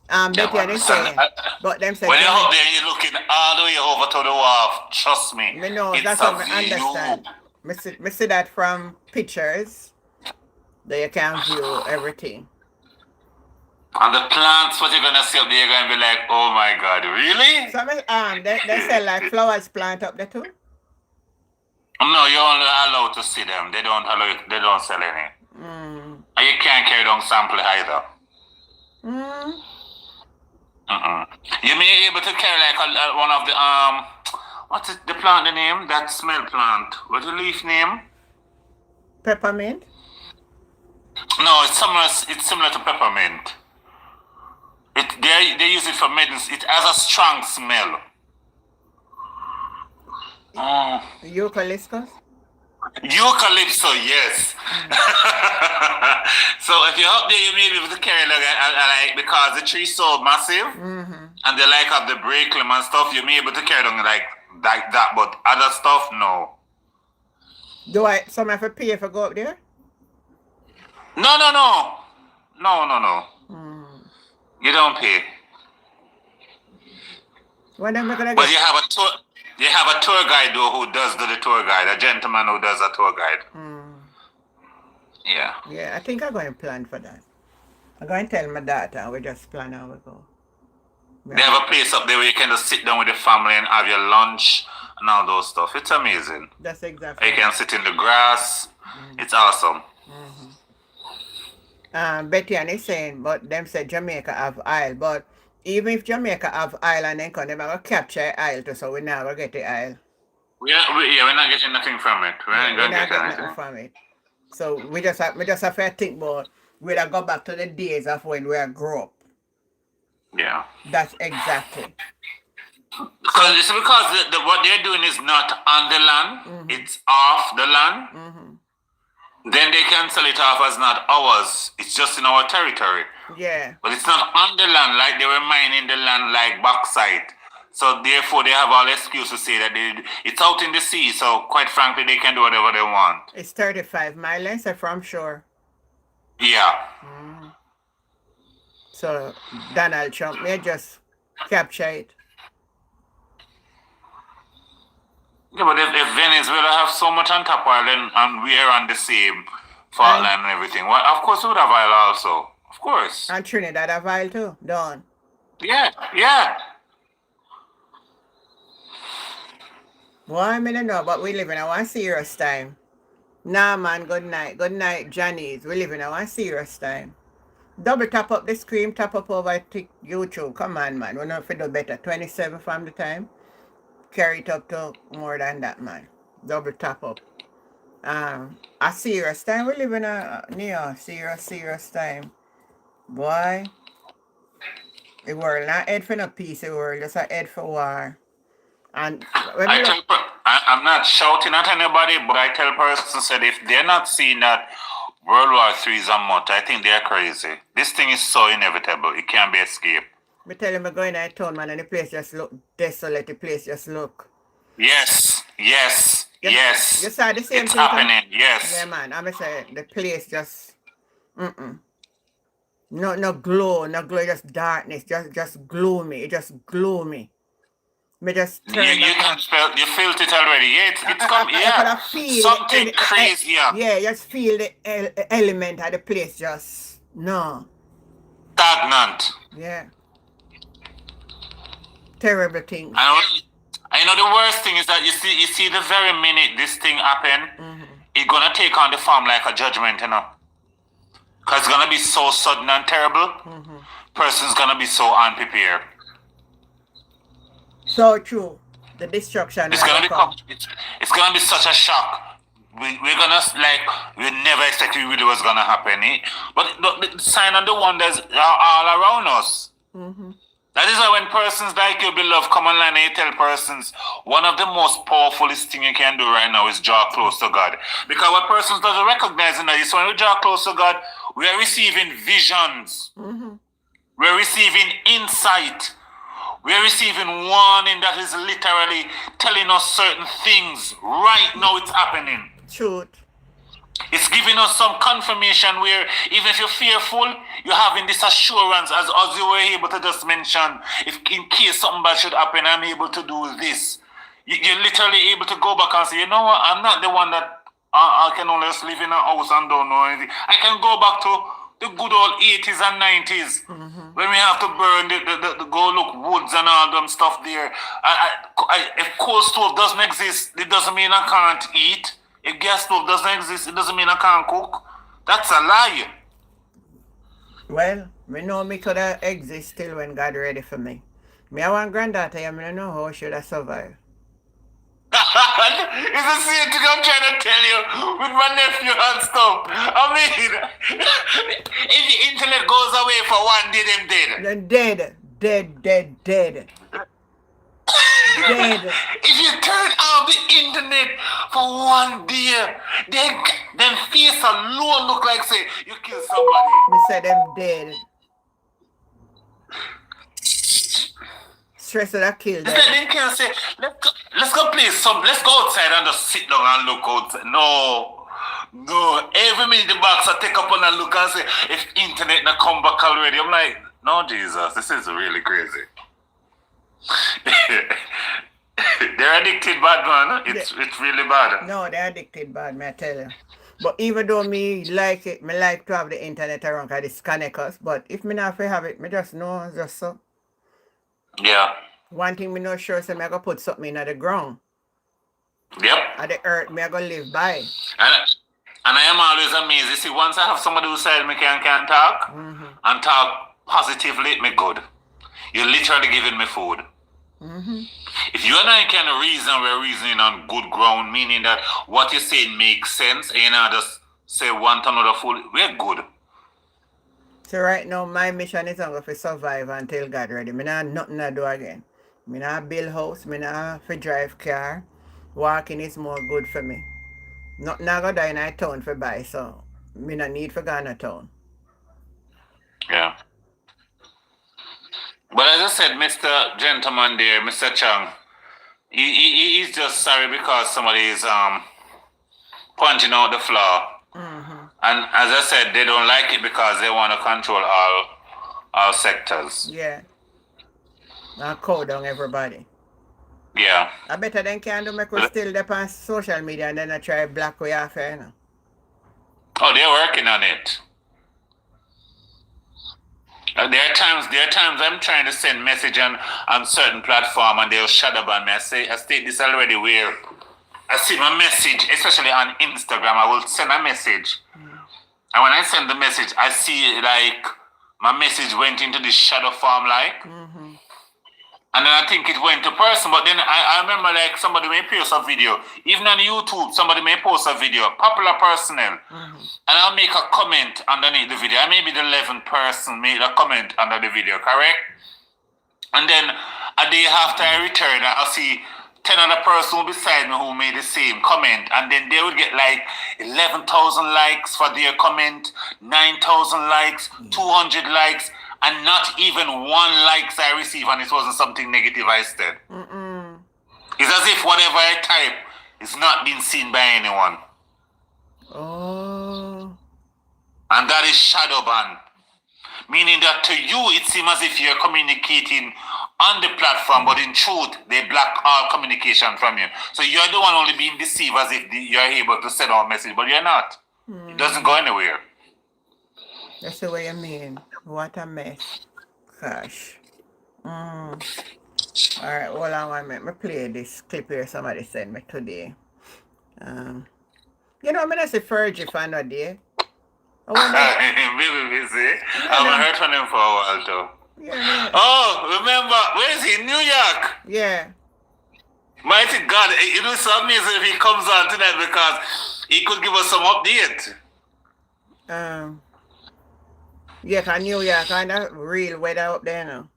Betty and they say, but them say, when you're up there and you're looking all the way over to the wharf, trust me. Me know, it's that's a what I understand. Me see that from pictures. That you can view everything. And the plants, what you're gonna see up there, you're gonna be like, oh my god, really? So they sell like flowers plant up there too? No, you're only allowed to see them. They don't allow it, they don't sell any. And you can't carry down sample either. You may be able to carry like one of the what's it, the plant the name? That smell plant. What's the leaf name? Peppermint? No, it's similar to peppermint. They use it for medicine. It has a strong smell. Eucalyptus? Eucalypso, yes. So if you're up there, you may be able to carry like because the tree's so massive and they like have the break limb and stuff, you may be able to carry them like that, but other stuff, no. Do I some have to pay if I go up there? No. You don't pay. When am I gonna But get? you have a tour guide though who does the tour guide, a gentleman who does a tour guide. Yeah. Yeah, I think I'm going to plan for that. I'm going to tell my daughter and we just plan how we go. They have a place up there where you can just sit down with the family and have your lunch and all those stuff. It's amazing. That's exactly. You can sit in the grass. It's awesome. Betty and is saying, but them say Jamaica have isle, but even if Jamaica have isle and then come, they're going to capture isle too, so we never get the isle. We're not getting nothing from it. We're not getting nothing from it. So we just have to think about we'll go back to the days of when we grew up. Yeah. That's exactly. Because it's because what they're doing is not on the land, it's off the land. Then they can sell it off as not ours. It's just in our territory. Yeah. But it's not on the land like they were mining the land like bauxite. So therefore they have all excuse to say that it's out in the sea. So quite frankly, they can do whatever they want. It's 35 miles from shore. Yeah. So Donald Trump may just capture it. Yeah, but if Venezuela have so much on top oil and we are on the same fault line and everything, well, of course we would have oil also. Of course. And Trinidad have oil too, Don. Yeah. Well, I mean, know, but we live in a one serious time. Nah, man, good night. Good night, Johnny's. We live in a one serious time. Double tap up the screen, tap up over YouTube. Come on, man. We know if we do better. 27 from the time. Carry it up to more than that, man. Double tap up. A serious time. We live in a serious time. Boy. The world not head for no peace. The world just a head for war. And I'm not shouting at anybody, but I tell persons that if they're not seeing that World War III is a month, I think they're crazy. This thing is so inevitable. It can't be escaped. Me tell him I'm going to town, man, and the place just look desolate. The place just look. Yes. You saw the same it's thing. Happening, yes. Yeah, man. I'm say the place just no glow, just darkness, just gloomy. It just gloomy. Me just turn you can spell. You felt it already. Yeah, it's come. Yeah, I feel something crazy. Yeah, just feel the element of the place. Just No. Stagnant. Yeah. Terrible things. I know the worst thing is that you see the very minute this thing happen, it's gonna take on the form like a judgment, you know. Cause it's gonna be so sudden and terrible. Person's gonna be so unprepared. So true. The destruction It's will gonna come. it's gonna be such a shock. We're gonna we never expect it really was gonna happen. But the sign and the wonders are all around us. That is why when persons like you, beloved, come online and you tell persons one of the most powerfulest thing you can do right now is draw close to God. Because what persons doesn't recognize in that is when we draw close to God, we are receiving visions. We're receiving insight. We're receiving warning that is literally telling us certain things. Right now it's happening. Truth. It's giving us some confirmation where even if you're fearful, you're having this assurance as you were able to just mention, if in case something bad should happen, I'm able to do this. You're literally able to go back and say, you know what, I'm not the one that I can only just live in a house and don't know anything. I can go back to the good old 80s and 90s when we have to burn the go look woods and all them stuff there. If coal stove doesn't exist, it doesn't mean I can't eat. If gas stove doesn't exist, it doesn't mean I can't cook. That's a lie. Well, me know me could have exist still when God ready for me. Me I want granddaughter, I don't know how should I survive. It's the same thing I'm trying to tell you with my nephew and stuff. I mean, if the internet goes away for one day, them dead. Then dead. Dead. Dead. If you turn off the internet for one day, then face alone look like say you kill somebody. Me say them dead. Stress that I killed them. They can say, let's go play let's go outside and just sit down and look outside. No. Every minute the box I take up on and look and say, if internet not come back already, I'm like, no, Jesus, this is really crazy. They're addicted bad, man. It's really bad. No, they're addicted bad, me I tell you. But even though me like it, me like to have the internet around because it connect us. But if me not have it, me just know just so. Yeah. One thing me know sure say me I go put something in the ground. Yep. At the earth me I go live by. And I am always amazed. You see, once I have somebody who said me can talk and talk positively, me good. You're literally giving me food. If you and I can reason, we're reasoning on good ground, meaning that what you're saying makes sense, and you know, just say one to another food, we're good. So right now my mission is I'm to survive until God ready. Me not nothing to do again. Me not build house, me not for drive car. Walking is more good for me. Nothing I go die in a town for buy, so me not need for go in a town. Yeah. But as I said, Mr. Gentleman there, Mr. Chang, he's just sorry because somebody is pointing out the flaw. And as I said, they don't like it because they want to control all sectors. Yeah. And cow down everybody. Yeah. I better than can do make us still there on social media and then I try black way off you know. Oh, they're working on it. There are times I'm trying to send message on certain platform and they'll shadow ban me. I state this already where I see my message, especially on Instagram, I will send a message. And when I send the message, I see like my message went into this shadow form like. And then I think it went to person, but then I remember like somebody may post a video. Even on YouTube, somebody may post a video, popular personnel. And I'll make a comment underneath the video. I may be the 11th person made a comment under the video, correct? And then a day after I return, I'll see 10 other person beside me who made the same comment. And then they would get like 11,000 likes for their comment, 9,000 likes, 200 likes. And not even one likes I receive, and it wasn't something negative I said. It's as if whatever I type is not being seen by anyone. Oh. And that is shadow ban. Meaning that to you, it seems as if you're communicating on the platform, but in truth, they block all communication from you. So you're the one only being deceived as if you're able to send out a message, but you're not. It doesn't go anywhere. That's the way you mean. What a mess. Gosh. All right, hold on 1 minute. Me play this clip here somebody sent me today. Um, I'm gonna say Fergie for another day. I wonder. Maybe busy. I Yeah, haven't no. heard from him for a while though. Yeah, me. Oh, remember, where is he? New York. Yeah. Mighty God, it will be so amazing if he comes on tonight because he could give us some update. Um. Yeah, 'cause New York kind of real weather up there now.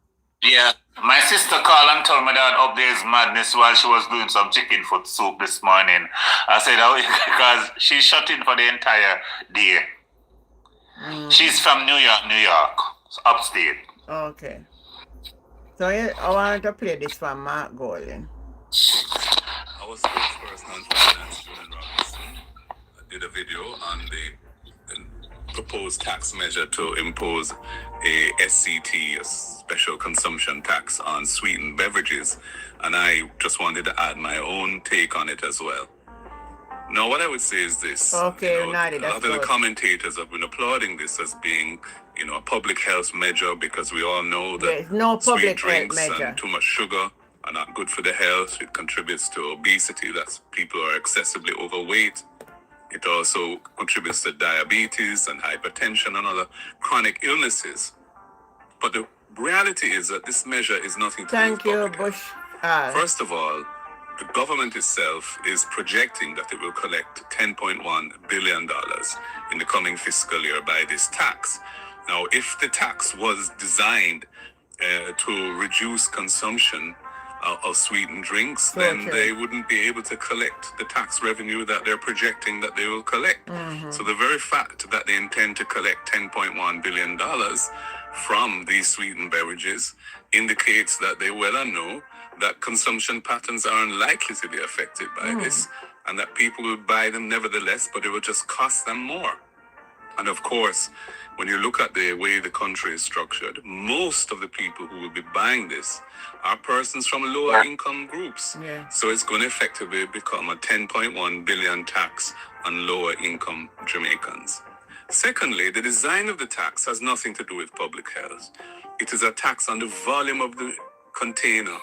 Yeah. My sister called and told me that up there is madness while she was doing some chicken foot soup this morning. I said, oh, because she's shut in for the entire day. She's from New York, upstate. Okay. So yeah, I want to play this from Mark Golden. Our spokesperson on finance, Julian Robinson, did a video on the proposed tax measure to impose a SCT, a special consumption tax on sweetened beverages, and I just wanted to add my own take on it as well. Now, what I would say is this. Okay, a lot Nadi, that's of the good. commentators have been applauding this as being, a public health measure because we all know that There's no sweet public health drinks measure. and too much sugar are not good for the health. It contributes to obesity. That's people are excessively overweight. It also contributes to diabetes and hypertension and other chronic illnesses. But the reality is that this measure is nothing to Thank do with you, public Bush. health. First of all, the government itself is projecting that it will collect $10.1 billion in the coming fiscal year by this tax. Now, if the tax was designed to reduce consumption of sweetened drinks, then they wouldn't be able to collect the tax revenue that they're projecting that they will collect. So the very fact that they intend to collect $10.1 billion from these sweetened beverages indicates that they well know that consumption patterns are unlikely to be affected by this, and that people will buy them nevertheless, but it will just cost them more. And of course, when you look at the way the country is structured, most of the people who will be buying this are persons from lower income groups. Yeah. So it's going to effectively become a 10.1 billion tax on lower income Jamaicans. Secondly, the design of the tax has nothing to do with public health. It is a tax on the volume of the container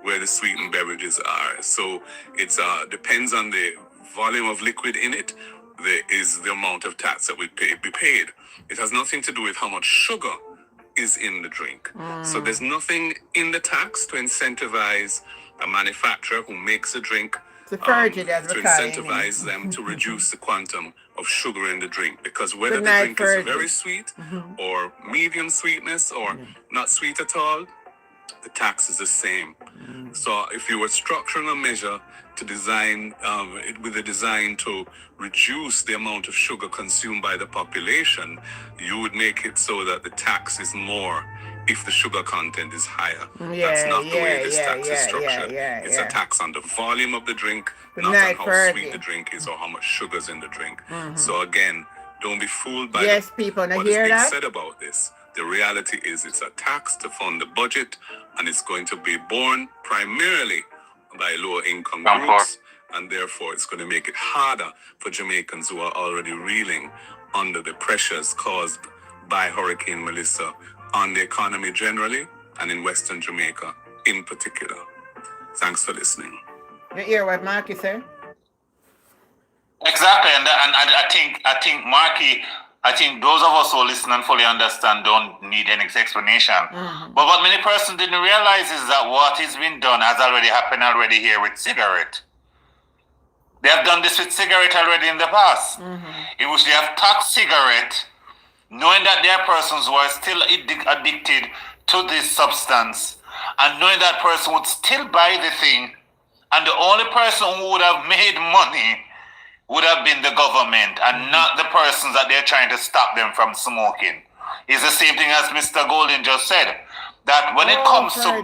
where the sweetened beverages are. So it depends on the volume of liquid in it. There is the amount of tax that would be paid. It has nothing to do with how much sugar is in the drink. So there's nothing in the tax to incentivize a manufacturer who makes a drink To to incentivize incentivize them to reduce the quantum of sugar in the drink, because whether Good the night, drink is Fergie. very sweet or medium sweetness or not sweet at all, the tax is the same. So if you were structuring a measure to design with a design to reduce the amount of sugar consumed by the population, you would make it so that the tax is more if the sugar content is higher. That's not the way this tax is structured. It's a tax on the volume of the drink, Good not night, on how Fergie. sweet the drink is or how much sugar's in the drink. So again, don't be fooled by Yes, people, now what is hear being that? said about this. The reality is it's a tax to fund the budget, and it's going to be borne primarily by lower income groups, and therefore it's going to make it harder for Jamaicans who are already reeling under the pressures caused by Hurricane Melissa on the economy generally and in Western Jamaica in particular. Thanks for listening. You hear what Marky said? Exactly, and I think Marky, I think those of us who listen and fully understand don't need any explanation. But what many persons didn't realize is that what has been done has already happened here with cigarette. They have done this with cigarette already in the past, in which they have taxed cigarette, knowing that there are persons who are still addicted to this substance, and knowing that person would still buy the thing, and the only person who would have made money would have been the government and not the persons that they're trying to stop them from smoking. It's the same thing as Mr. Golden just said, that when it comes to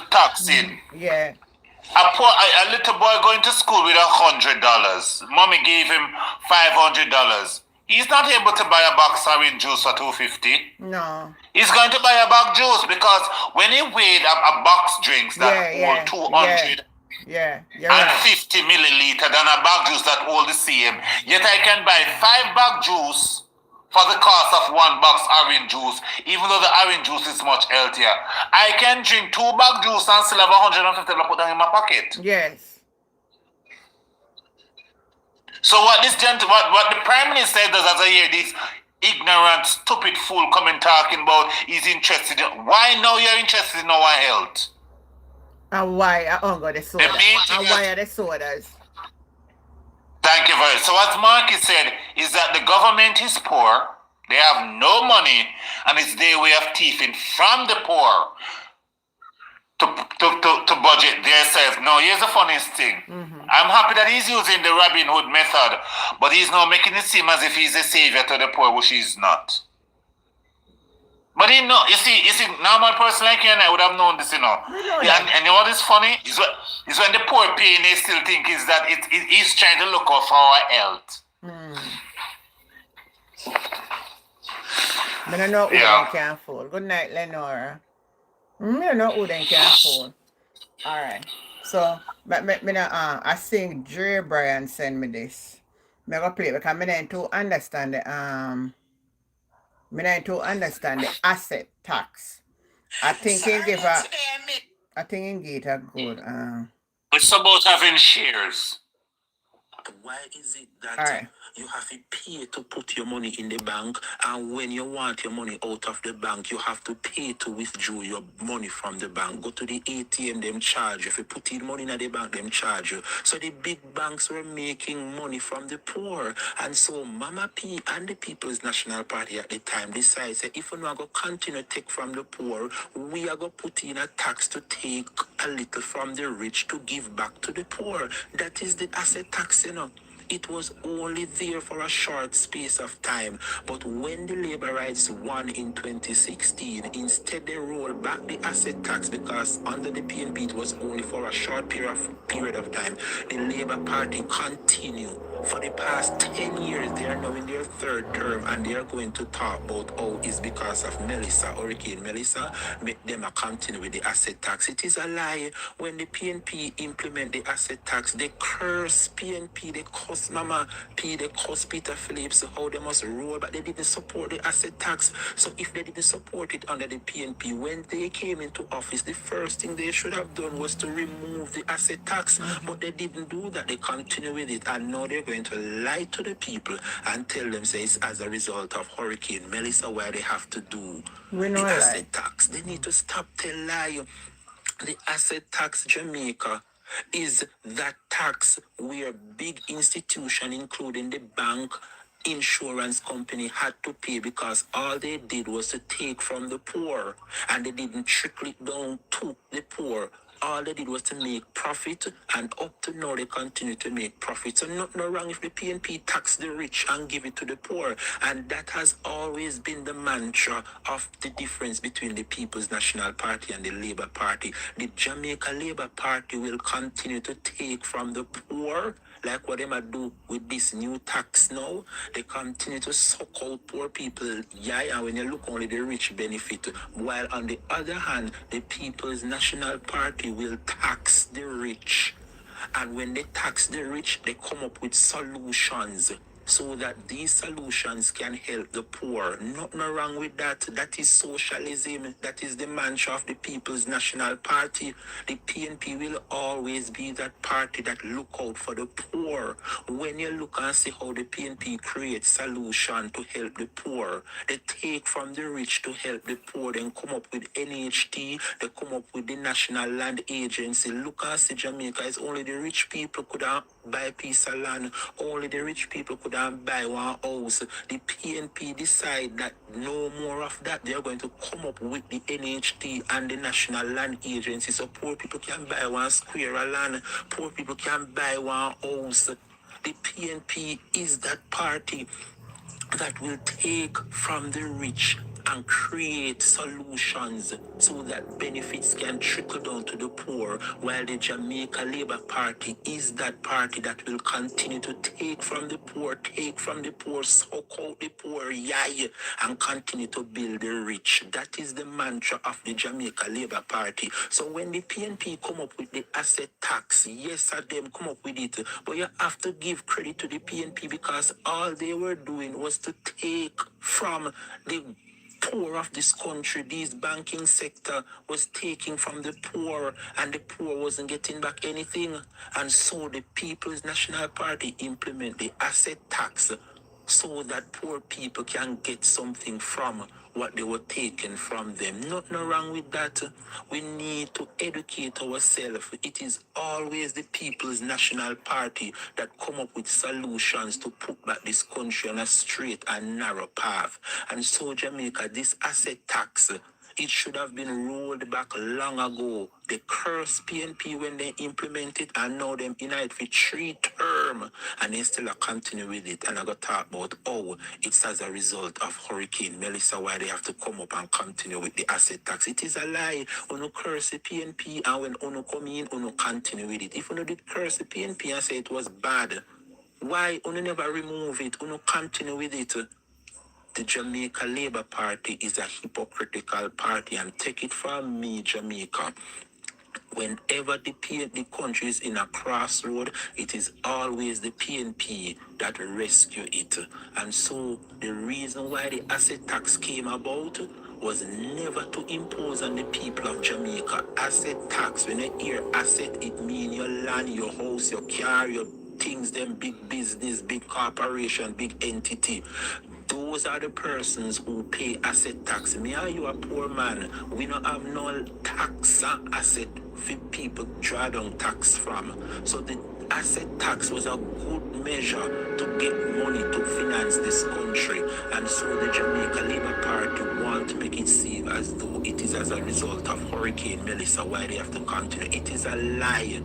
taxing, a little boy going to school with $100, mommy gave him $500. He's not able to buy a box of orange juice for $2.50. No. He's going to buy a box juice because when he weighed a box drinks that hold 200 you're and right. 50 milliliter than a bag juice that hold the same. Yet I can buy 5 bag juice for the cost of one box orange juice, even though the orange juice is much healthier. I can drink 2 bag juice and still have $150 put down in my pocket. Yes. So what this what the Prime Minister does as I hear this ignorant, stupid fool coming talking about he's interested in, why now you're interested in our health? And why I hunger the soda? And why are the sodas? Thank you very much. So as Marky said, is that the government is poor, they have no money, and it's their way of thieving from the poor to budget themselves. Now, here's the funniest thing. I'm happy that he's using the Robin Hood method, but he's now making it seem as if he's a savior to the poor, which he's not. But he know, you see, normal person like you and I would have known this, you know. And you know what is funny? Is when the poor pay and they still think is that he's trying to look out for our health. I don't know who they can afford. Good night, Lenora. I don't know who they can afford. All right. So, but I think Dre Brian send me this. I'm gonna play it because I need to understand the asset tax. I think he give a good It's about having shares. Why is it that you have to pay to put your money in the bank, and when you want your money out of the bank, you have to pay to withdraw your money from the bank? Go to the ATM, them charge you. If you put in money in the bank, them charge you. So the big banks were making money from the poor. And so Mama P and the People's National Party at the time decided, say, if we're not going to continue to take from the poor, we are going to put in a tax to take a little from the rich to give back to the poor. That is the asset tax, you know. It was only there for a short space of time. But when the labor rights won in 2016, instead they rolled back the asset tax, because under the PNP it was only for a short period of time. The Labour Party continued. For the past 10 years, they are now in their third term, and they are going to talk about how it's because of Hurricane Melissa, make them continue with the asset tax. It is a lie. When the PNP implement the asset tax, they curse PNP, they curse Mama P, they curse Peter Phillips, how they must roll, but they didn't support the asset tax. So if they didn't support it under the PNP, when they came into office, the first thing they should have done was to remove the asset tax. But they didn't do that. They continue with it, and now they're going to lie to the people and tell them, say, it's as a result of Hurricane Melissa why they have to do the asset tax. They need to stop telling lie. The asset tax, Jamaica, is that tax where big institution, including the bank, insurance company, had to pay, because all they did was to take from the poor, and they didn't trickle it down to the poor. All they did was to make profit, and up to now they continue to make profit. So nothing wrong if the PNP tax the rich and give it to the poor. And that has always been the mantra of the difference between the People's National Party and the Labour Party. The Jamaica Labour Party will continue to take from the poor, like what they might do with this new tax now. They continue to suck out poor people, and when you look, only the rich benefit. While on the other hand, the People's National Party will tax the rich. And when they tax the rich, they come up with solutions so that these solutions can help the poor. Nothing wrong with that. That is socialism. That is the mantra of the People's National Party. The PNP will always be that party that look out for the poor. When you look and see how the PNP creates solution to help the poor, they take from the rich to help the poor, then come up with NHT, they come up with the National Land Agency. Look and see Jamaica, it's only the rich people could buy a piece of land. Only the rich people could buy one house. The PNP decide that no more of that. They are going to come up with the NHT and the National Land Agency, so poor people can buy one square of land. Poor people can buy one house. The PNP is that party that will take from the rich and create solutions so that benefits can trickle down to the poor, while the Jamaica Labour Party is that party that will continue to take from the poor, suck out the poor, and continue to build the rich. That is the mantra of the Jamaica Labour Party. So when the PNP come up with the asset tax, yes, them come up with it, but you have to give credit to the PNP because all they were doing was to take from the poor of this country. This banking sector was taking from the poor, and the poor wasn't getting back anything. And so the People's National Party implement the asset tax so that poor people can get something from what they were taken from them. Nothing wrong with that. We need to educate ourselves. It is always the People's National Party that come up with solutions to put back this country on a straight and narrow path. And so Jamaica, this asset tax, it should have been rolled back long ago. They cursed PNP when they implement it, and now them in it for 3 terms, and they still are continue with it. And I got to talk about how it's as a result of Hurricane Melissa, why they have to come up and continue with the asset tax. It is a lie. Uno curse the PNP, and when Uno come in, Uno continue with it. If Uno did curse the PNP and say it was bad, why Uno never remove it? Uno continue with it. The Jamaica Labour Party is a hypocritical party, and take it from me, Jamaica. Whenever the country is in a crossroad, it is always the PNP that rescue it. And so the reason why the asset tax came about was never to impose on the people of Jamaica. Asset tax, when you hear asset, it means your land, your house, your car, your things, them big business, big corporation, big entity. Those are the persons who pay asset tax. Me and you a poor man. We don't have no tax asset for people draw down tax from. So the asset tax was a good measure to get money to finance this country. And so the Jamaica Labour Party want to make it seem as though it is as a result of Hurricane Melissa why they have to continue. It is a lie.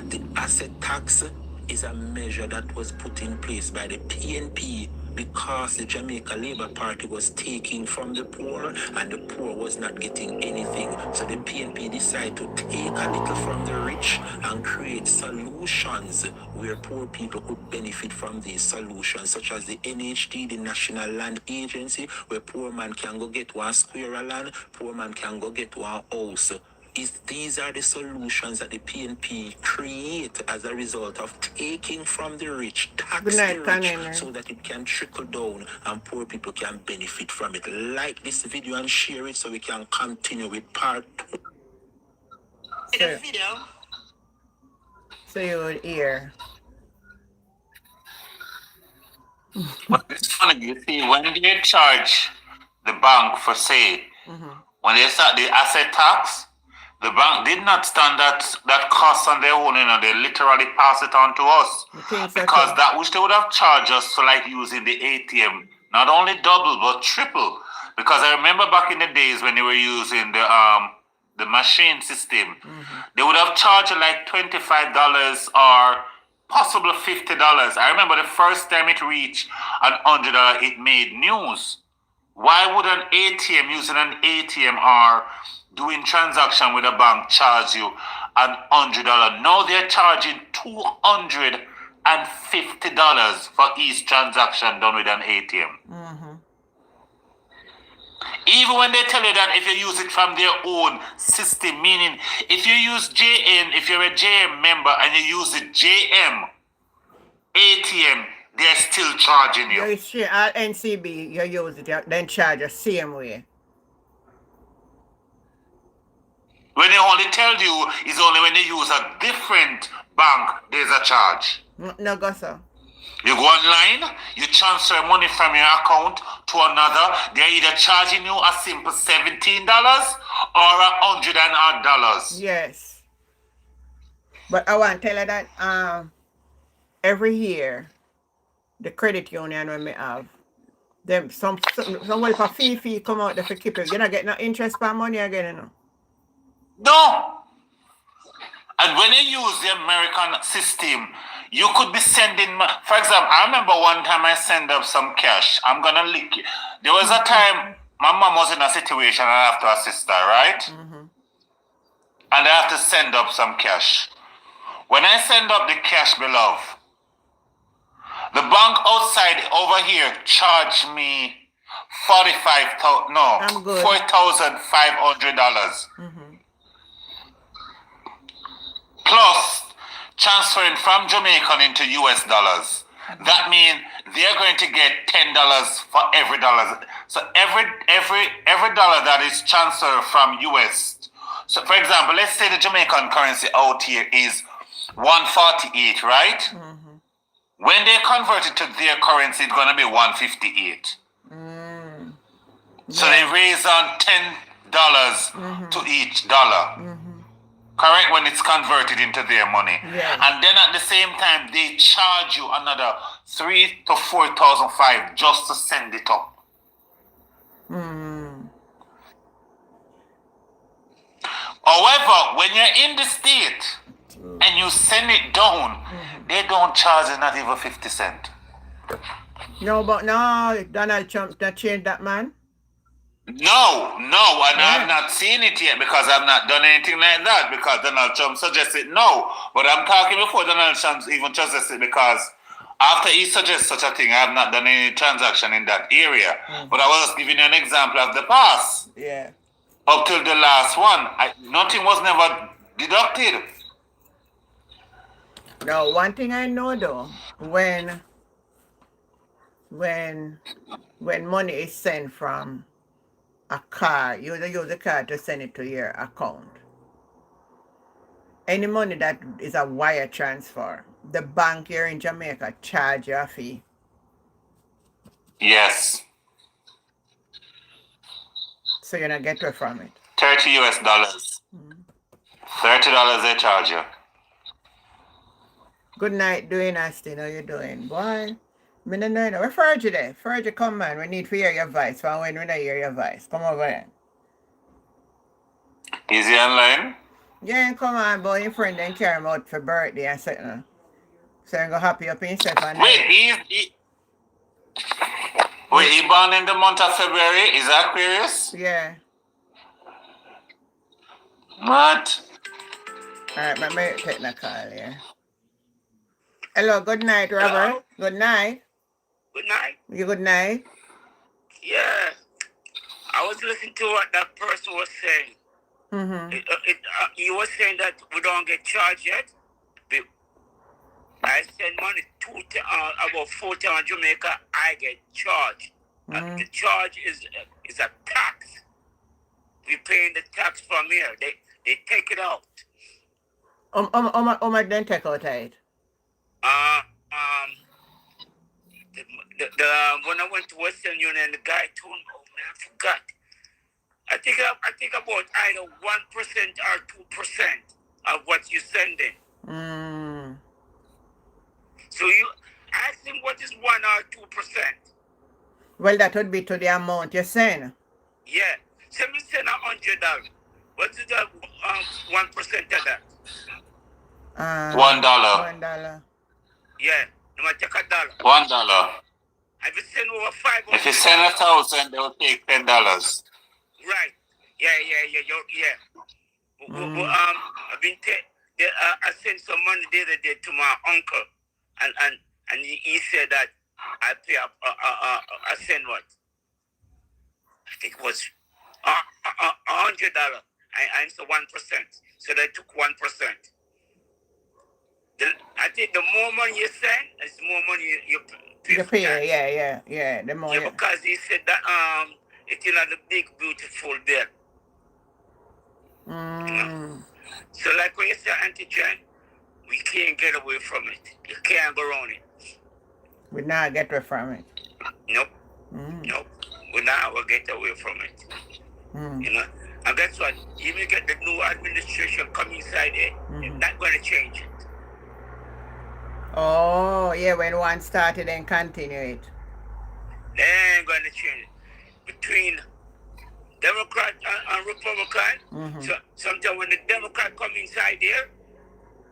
The asset tax is a measure that was put in place by the PNP because the Jamaica Labour Party was taking from the poor and the poor was not getting anything. So the PNP decided to take a little from the rich and create solutions where poor people could benefit from these solutions, such as the NHD, the National Land Agency, where poor man can go get 1 square of land, poor man can go get 1 house. These are the solutions that the PNP create as a result of taking from the rich, tax the rich, so that it can trickle down and poor people can benefit from it. Like this video and share it so we can continue with part 2. The video. So you would hear. But it's funny, you see, when they charge the bank for say, when they start the asset tax, the bank did not stand that cost on their own, they literally pass it on to us. Because that which they would have charged us for like using the ATM, not only double but triple. Because I remember back in the days when they were using the machine system, they would have charged like $25 or possibly $50. I remember the first time it reached $100, it made news. Why would an ATM, using an ATM or doing transaction with a bank, charge you $100? Now they're charging $250 for each transaction done with an ATM. Even when they tell you that if you use it from their own system, meaning if you use JN, if you're a JM member and you use the JM ATM, they're still charging you. At NCB, you use it, then charge the same way. When they only tell you is only when they use a different bank, there's a charge. No, go so. You go online, you transfer money from your account to another. They're either charging you a simple $17 or $100. Yes. But I want to tell you that every year, the credit union when we have, them somebody for fee come out there for keep it. You're not getting no interest for money again, you know. No. And when you use the American system, you could be sending, for example, I remember one time I sent up some cash. I'm going to link it. There was a time my mom was in a situation and I have to assist her, right? Mm-hmm. And I have to send up some cash. When I send up the cash, beloved, the bank outside over here charged me I'm good. $4,500 Mm-hmm. plus transferring from Jamaican into US dollars. That means they're going to get $10 for every dollar. So every dollar that is transferred from US. So for example, let's say the Jamaican currency out here is 148, right? Mm-hmm. When they convert it to their currency, it's going to be 158. Mm. So they raise on $10 to each dollar. Mm-hmm. Correct? When it's converted into their money. Yeah. And then at the same time, they charge you another $3,000 to $4,500 just to send it up. Mm. However, when you're in the state and you send it down, they don't charge you not even 50 cents. No, but no, Donald Trump not changed that, man. No, and I've not seen it yet because I've not done anything like that because Donald Trump suggested no. But I'm talking before Donald Trump even suggested because after he suggests such a thing, I have not done any transaction in that area. But I was just giving you an example of the past. Yeah. Up till the last one, nothing was never deducted. No, one thing I know though, when money is sent from a card, you use the card to send it to your account. Any money that is a wire transfer, the bank here in Jamaica charge you a fee. Yes. So you're not get away from it. $30 US. $30 they charge you. Good night, doing Aston. How you doing? Boy, me no know. Where Fergie there? Fergie, come man. We need to hear your voice. For when we don't hear your voice. Come over here. Is he online? Yeah, come on, boy. Your friend then carry him out for birthday and something. So I'm gonna happy up himself and Wait, he born in the month of February? Is that Aquarius? yeah. What? Alright, but may take the call here. Hello, good night, Robert. Hello? Good night. Good night. You good night? Yeah. I was listening to what that person was saying. Mm-hmm. He was saying that we don't get charged yet. I send money about 4 times Jamaica, I get charged. The charge is a tax. We paying the tax from here. They take it out. How much then take out it? When I went to Western Union, the guy told me, oh man, I forgot. I think about either 1% or 2% of what you sending. Mm. So you ask him what is 1 or 2%. Well, that would be to the amount you send. Yeah. So me send $100. What is that 1% of that? $1. $1. Yeah. No matter take $1. $1. If you send over 500. If you send 1,000, they will take $10. Right. Yeah. I've been I sent some money the other day to my uncle, and he said that I pay up. I send what? I think it was $100. I answer 1%, so they took 1%. I think the more money you send, it's more money you pay. You pay, yeah. The more. Yeah, because he said that it's not a big beautiful bill. Mm. You know? So like when you say anti-Jen, we can't get away from it. You can't go around it. We not get away from it. Nope. Nope. We not will get away from it. You know? And that's what, even you get the new administration coming inside there, it's not going to change it. Oh, yeah, when one started and continue it. They ain't going to change it. Between Democrat and Republican, so sometimes when the Democrat come inside there,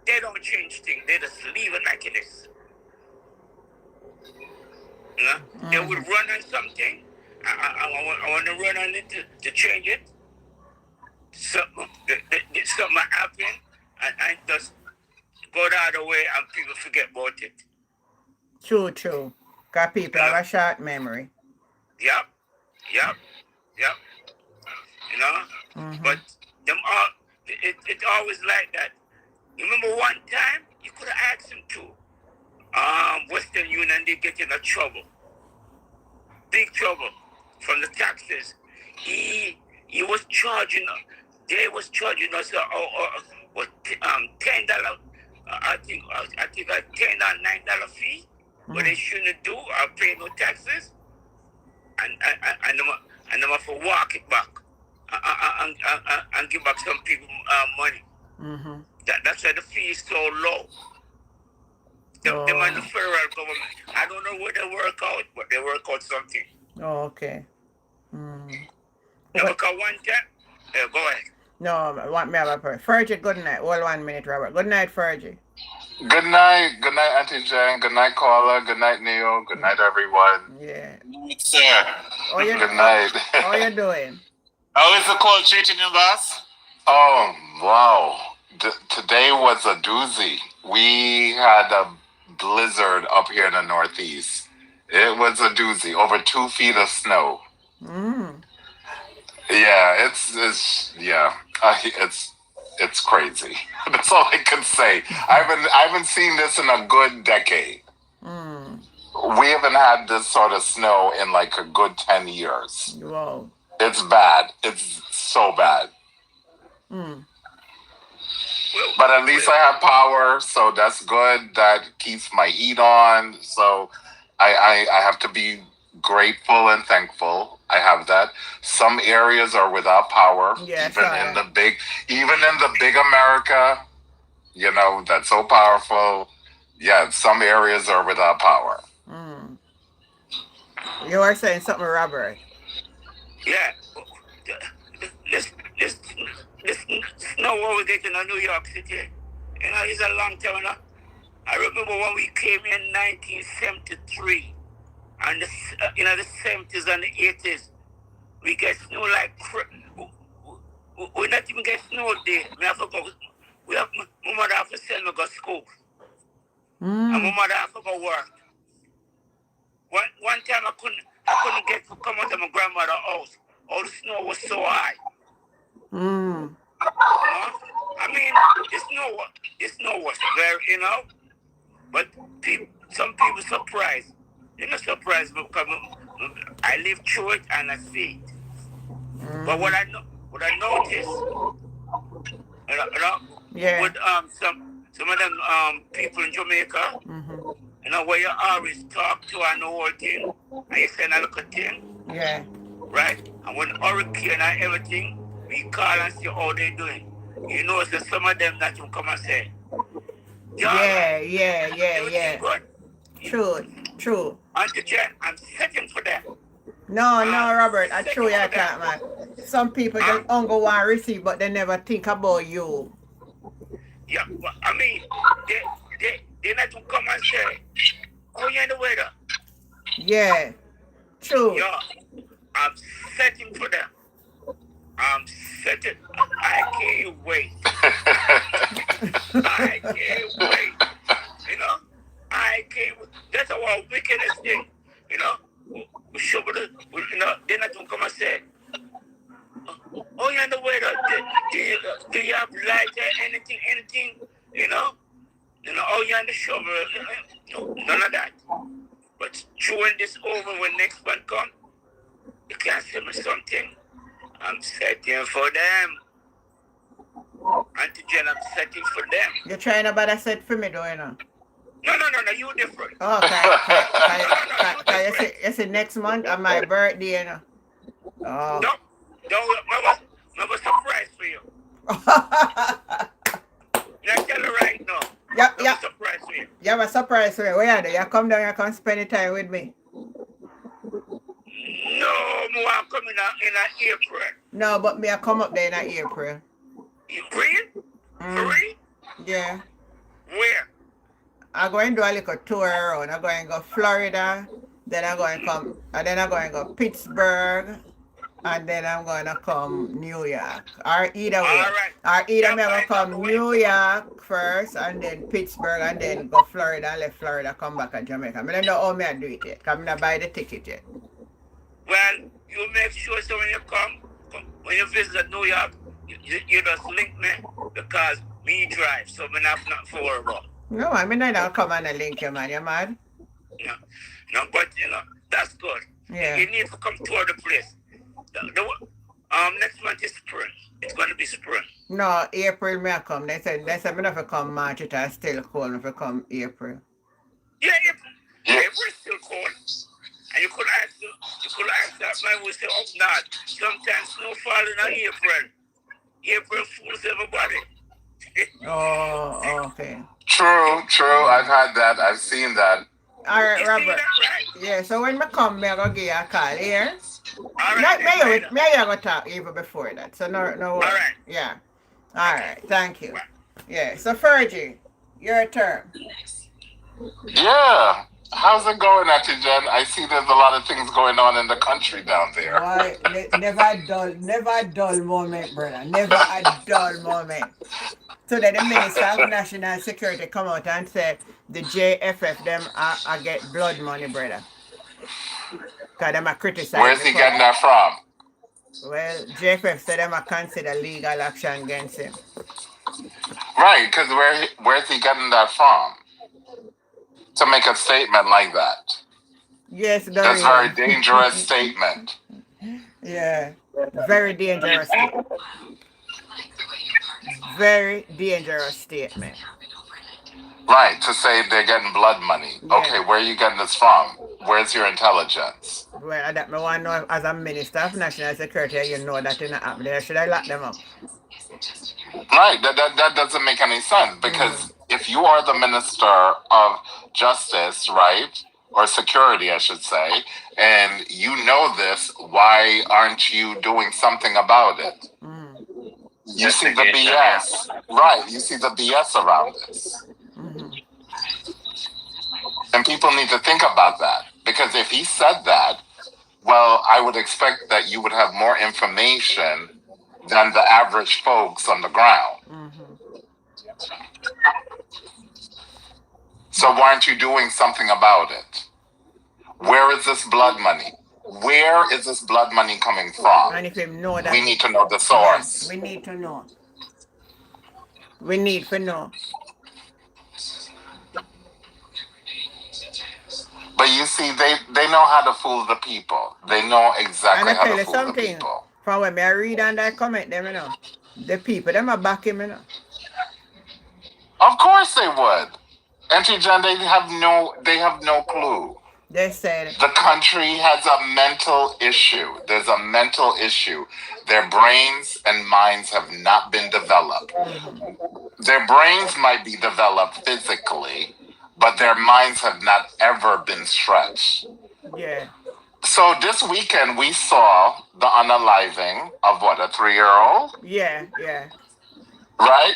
they don't change things. They just leave it like it is. You know? They will run on something, I want to run on it to change it. Something happen and just go the other way and people forget about it. True. Because people have a short memory. Yep. You know? Mm-hmm. But them all, it's always like that. Remember one time, you could have asked him to. Western Union, they get in a trouble. Big trouble from the taxes. He was charging, they was charging us $10. I think a $10 $9 fee, but they shouldn't do or pay no taxes, and them have to walk it back and give back some people money. Mm-hmm. That's why the fee is so low. Them and the federal government, I don't know where they work out, but they work out something. Oh, okay. Mm. Now, because one time, go ahead. No, I want me to have a prayer. Fergie, good night. Hold 1 minute, Robert. Good night, Fergie. Good night, Auntie Jane. Good night, caller. Good night, Neil. Good night, everyone. Yeah. Sir. Good night. How you doing? How is the cold treating you, boss? Oh, wow. Today was a doozy. We had a blizzard up here in the Northeast. It was a doozy. Over 2 feet of snow. Mm. Yeah, it's crazy. That's all I can say. I haven't seen this in a good decade. Mm. We haven't had this sort of snow in like a good 10 years. Wow. It's bad. It's so bad. Mm. But at least I have power, so that's good. That keeps my heat on. So I have to be grateful and thankful. I have that. Some areas are without power. Yes, even in the big America, that's so powerful. Yeah, some areas are without power. Mm. You were saying something, Robert. Yeah. This snow what we get in New York City, it's a long time now. I remember when we came in 1973, and the 70s and the 80s, we get snow like we not even get snow there. We have to go. My mother have to send me to school, and my mother have to go work. One time I couldn't get to come out of my grandmother's house. All the snow was so high. Mm. I mean, the snow was very, but some people surprised. They're not surprised because I live through it and I see it. But what I noticed, with some of them people in Jamaica, where you always talk to and the whole thing, and you send a little thing. Yeah. Right? And when hurricane and everything, we call and see how they doing. So some of them that will come and say, yeah. Good. True. Auntie Jen, I'm setting for them. No, Robert, I true you can't, man. Some people just don't go and receive, but they never think about you. Yeah, but I mean, they not to come and say, oh, you're in the weather. Yeah, true. Yeah, I'm setting for them. I'm setting. I can't wait. I can't wait. I can't wait. That's our wickedest thing. We should, they're not going to come and say, oh, you're in the weather. Do you have light or anything? Oh, you're in the shovel. No, none of that. But chewing this over when next one come, you can't say me something. I'm setting for them. Auntie Jen, I'm setting for them. You're trying to better set for me, though, No, you different. Oh, okay. You see next month on my birthday, Oh. Don't, I was surprised for you. I tell you right now. Yeah. Surprise for you. You have a surprise for you. Where are they? You come down, you come spend the time with me. No, I'm coming out in April. No, but me I come up there in April. April? For real? Yeah. Where? I'm going to do a little tour around. I'm going to go Florida, Then I'm going to come, and then I'm going to go Pittsburgh, and then I'm going to come New York. Or either way. All right. Or either Yeah, me go find out come when you New come. York first, and then Pittsburgh, and then go Florida, and left Florida, come back to Jamaica. I don't know how me I do it yet, because I buy the ticket yet. Well, you make sure so when you come when you visit New York, you just link me because me drive, so we have nothing for worry about. No, I mean, I don't come and a link you, man. You mad? No, no, but that's good. Yeah. You need to come tour the place. Next month is spring. It's going to be spring. No, April me I come. They said me not for come March, it is still cold if I come April. Yeah, April's still cold. And you could ask that man will say up north. Sometimes snow falling in April. April fools everybody. Oh, okay. True. I've had that. I've seen that. All right, You see Robert. that, right? Yeah, so when I come, me I go give you a call here. All right. Me I go talk even before that. So no worry. All right. Yeah. All right. Thank you. Yeah. So Fergie, your turn. Yeah. How's it going, Auntie Jen? I see there's a lot of things going on in the country down there. Why? Never dull moment, brother. Never a dull moment. So that the Minister of National Security come out and say the JFF them are get blood money, brother. Because them are criticizing. Where's he getting that from? Well, JFF said them are consider legal action against him. Right, because where's he getting that from? To make a statement like that. Yes, that's a very dangerous statement. Yeah, very dangerous. Very dangerous statement. Right, to say they're getting blood money. Yeah. Okay, where are you getting this from? Where's your intelligence? Well, that me want to know as a Minister of National Security, you know that in the app there. Should I lock them up? Right, that doesn't make any sense because if you are the Minister of Justice, right, or Security, I should say, and you know this, why aren't you doing something about it? You see the BS. Right, you see the BS around this. And people need to think about that because if he said that, well, I would expect that you would have more information than the average folks on the ground. So why aren't you doing something about it? Where is this blood money? Where is this blood money coming from? And if him know that, we need to know the source. Yes, we need to know. We need to know. But you see, they know how to fool the people. They know exactly how to fool the people. From when I read and I comment them, you know, the people, them are back him, you know. Of course they would. Auntie John, they have no clue. They said the country has a mental issue. There's a mental issue. Their brains and minds have not been developed. Their brains might be developed physically, but their minds have not ever been stretched. Yeah. So this weekend we saw the unaliving of what, a 3-year-old? Yeah. Right?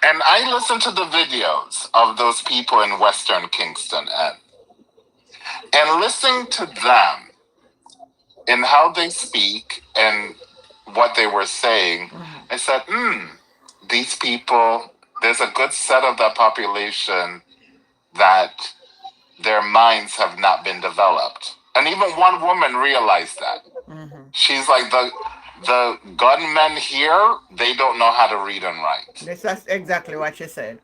And I listened to the videos of those people in Western Kingston and listening to them in how they speak and what they were saying, I said, these people, there's a good set of the population that their minds have not been developed. And even one woman realized that. She's like, the gunmen here, they don't know how to read and write. That's exactly what she said.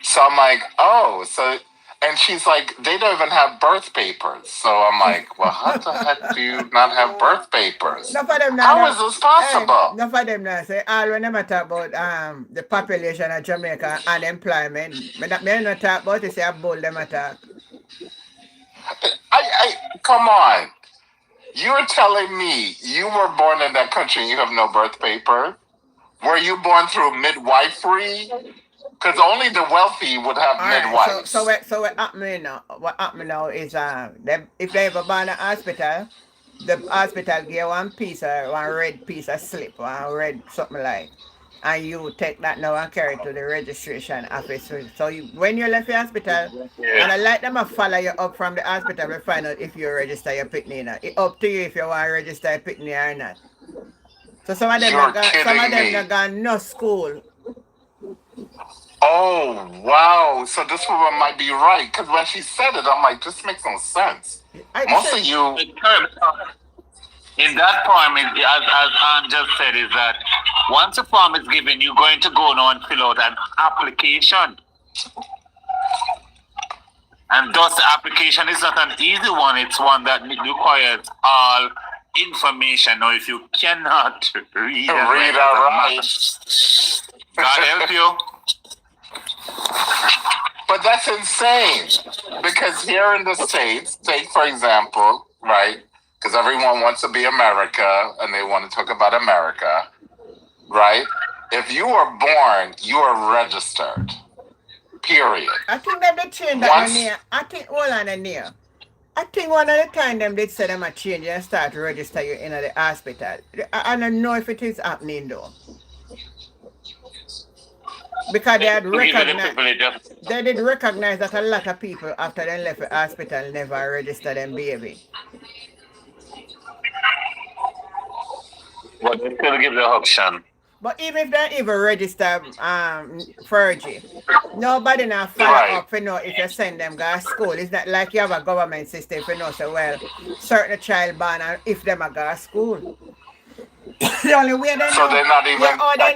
So I'm like, oh, so... And she's like, they don't even have birth papers. So I'm like, well, how the heck do you not have birth papers? How is this possible? Enough of them now say, all when them talk about the population of Jamaica, unemployment, me not talk about it, say I bold them attack. Come on. You're telling me you were born in that country and you have no birth paper? Were you born through midwifery? Because only the wealthy would have midwives. So what happening now is if they ever born in a hospital, the hospital give one red piece of slip, one red something like. and you take that now and carry it to the registration office. So when you left the hospital, and I like them to follow you up from the hospital to find out if you register your picnic. It's up to you if you want to register your picnic or not. So some of them You're some of kidding them me. not gone no school. Oh, wow. So this woman might be right. Because when she said it, I'm like, this makes no sense. Most of you, in that form, as Ann just said, is that once a form is given, you're going to go now and fill out an application. And thus, the application is not an easy one. It's one that requires all information. Now, if you cannot read and write, God help you. but that's insane. Because here in the States, take for example, right? Because everyone wants to be America and they want to talk about America, right? If you are born, you are registered. Period. I think that they changed that near. I think hold on a near. I think one of the time them did say them a change and start to register you in the hospital. I don't know if it is happening though. Because they had recognized they did recognize that a lot of people after they left the hospital never registered them baby. But they still give the option. But even if they even register Fergie, nobody now follow up for know if you send them go to school. It's not like you have a government system for know so well certain child born and if them are go to school. The only way they know. So they're not even they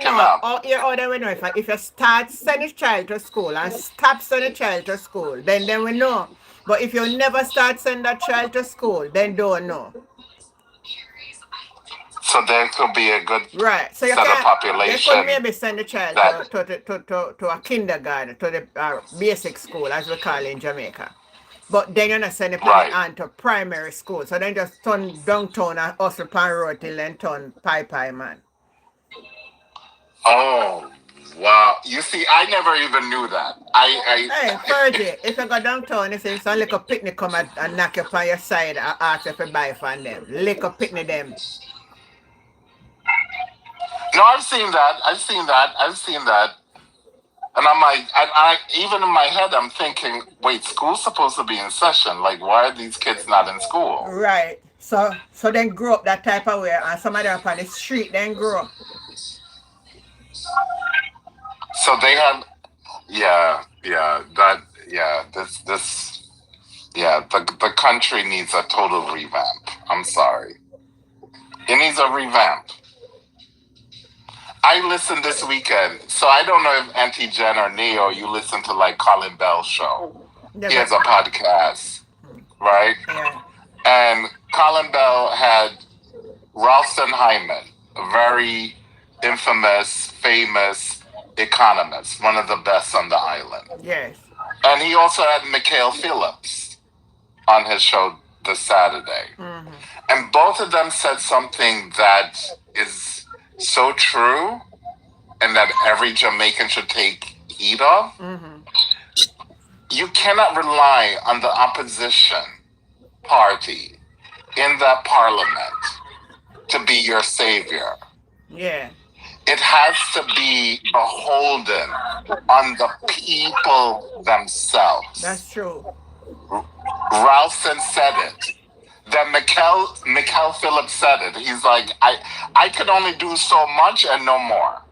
know. They know if you start sending child to school and stop sending child to school, then we know. But if you never start sending that child to school, then don't know. So there could be a good so you set of population. They could maybe send the child to a kindergarten, to the basic school, as we call it in Jamaica. But then you're not sending people on to primary school. So then just turn downtown and hustle pan road till then turn pie man. Oh, wow. You see, I never even knew that. Hey, Fergie, if you go downtown, you see some little picnic come and knock you on your side and ask you to buy from them. Little picnic them. No, I've seen that. And I'm like, I even in my head, I'm thinking, wait, school's supposed to be in session. Like, why are these kids not in school? Right. So then grow up that type of way, and some of them up on the street then grow up. So they have, the country needs a total revamp. I'm sorry. It needs a revamp. I listened this weekend, so I don't know if Auntie Jen or Neo, you listen to like Colin Bell's show. He has a podcast, right? Yeah. And Colin Bell had Ralston Hyman, a very infamous, famous economist, one of the best on the island. Yes. And he also had Mikhail Phillips on his show this Saturday. Mm-hmm. And both of them said something that is so true and that every Jamaican should take heed of. Mm-hmm. You cannot rely on the opposition party in that parliament to be your savior. Yeah. It has to be beholden on the people themselves. That's true. Ralston said it. Then Mikhail Phillips said it. He's like, I can only do so much and no more.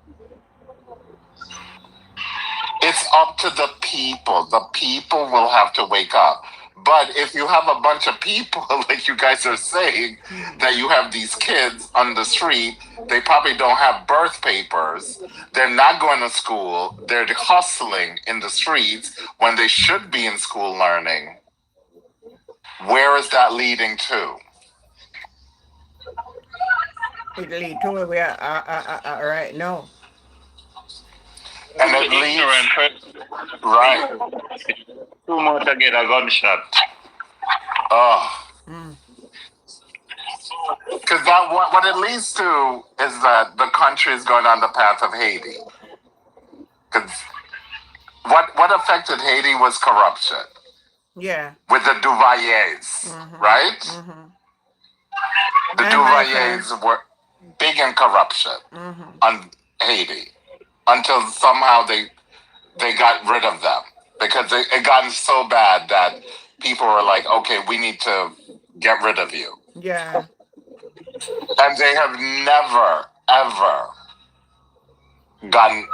It's up to the people. The people will have to wake up. But if you have a bunch of people, like you guys are saying, that you have these kids on the street, they probably don't have birth papers, they're not going to school, they're hustling in the streets when they should be in school learning. Where is that leading to? It leads to where we are right now. And it leads... Right. Too much to get a gunshot. Oh. Because what it leads to is that the country is going on the path of Haiti. Because what affected Haiti was corruption. Yeah. With the Duvaliers, right? Mm-hmm. The Duvaliers were big in corruption on Haiti. until somehow they got rid of them because it gotten so bad that people were like, okay, we need to get rid of you. Yeah. And they have never, ever gotten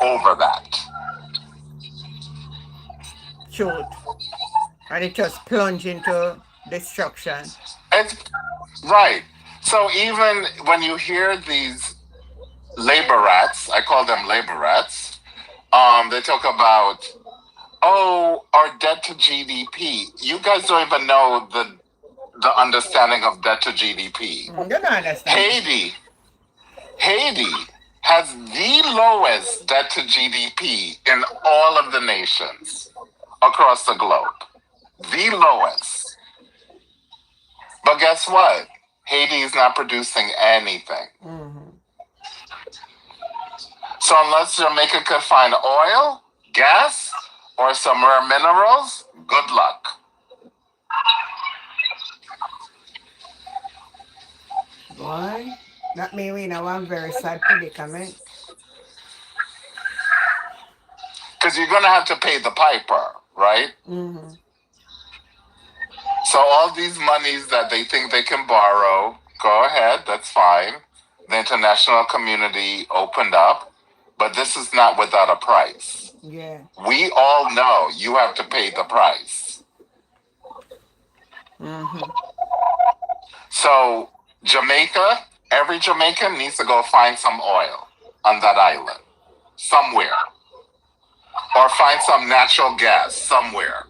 over that. Truth. And it just plunged into destruction. It's right. So even when you hear these labor rats, I call them labor rats, they talk about, oh, our debt to GDP. You guys don't even know the understanding of debt to GDP. You don't understand. Haiti has the lowest debt to GDP in all of the nations across the globe. The lowest. But guess what? Haiti is not producing anything. So unless Jamaica could find oil, gas, or some rare minerals, good luck. Boy, that means we know one very sad predicament. Because you're going to have to pay the piper, right? Mm-hmm. So all these monies that they think they can borrow, go ahead, that's fine. The international community opened up, but this is not without a price. Yeah. We all know you have to pay the price. Mm-hmm. So Jamaica, every Jamaican needs to go find some oil on that island somewhere. Or find some natural gas somewhere.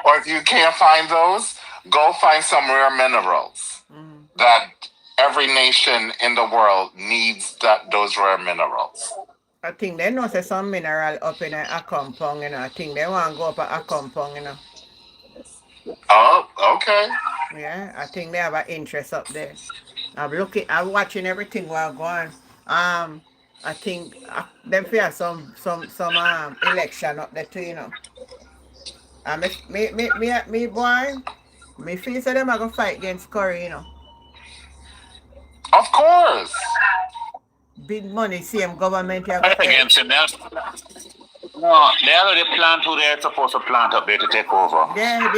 Or if you can't find those, go find some rare minerals that every nation in the world needs those rare minerals. I think they know say some mineral up in a compound, you know. I think they want to go up a compound, you know. Oh, okay. Yeah, I think they have an interest up there. I'm watching everything while going. I think them fear some election up there too, you know. And me boy, me feel say them are gonna fight against Curry, you know. Of course. Big money, same government here. Fight against him. No, they already plant who they're supposed to plant up there to take over. Yeah.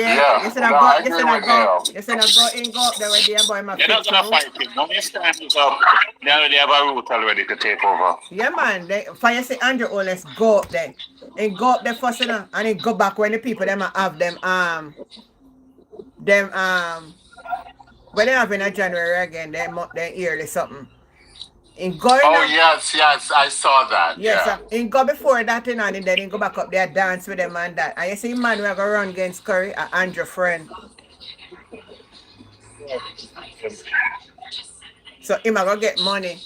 You said No, I agree with Neil. you said I go up there with the boy my They're not gonna fight him. When his time is up, they already have a route already to take over. Yeah, man. For you say Andrew, oh, let's go up there. And go up there first, you know, and then go back when the people them have them when they have in a January again, they yearly something. In going yes, I saw that. Yes, yeah. In go before that, you know, and then go back up there, dance with them and that. And you see man we are gonna run against Curry, Andrew friend. So him are gonna get money.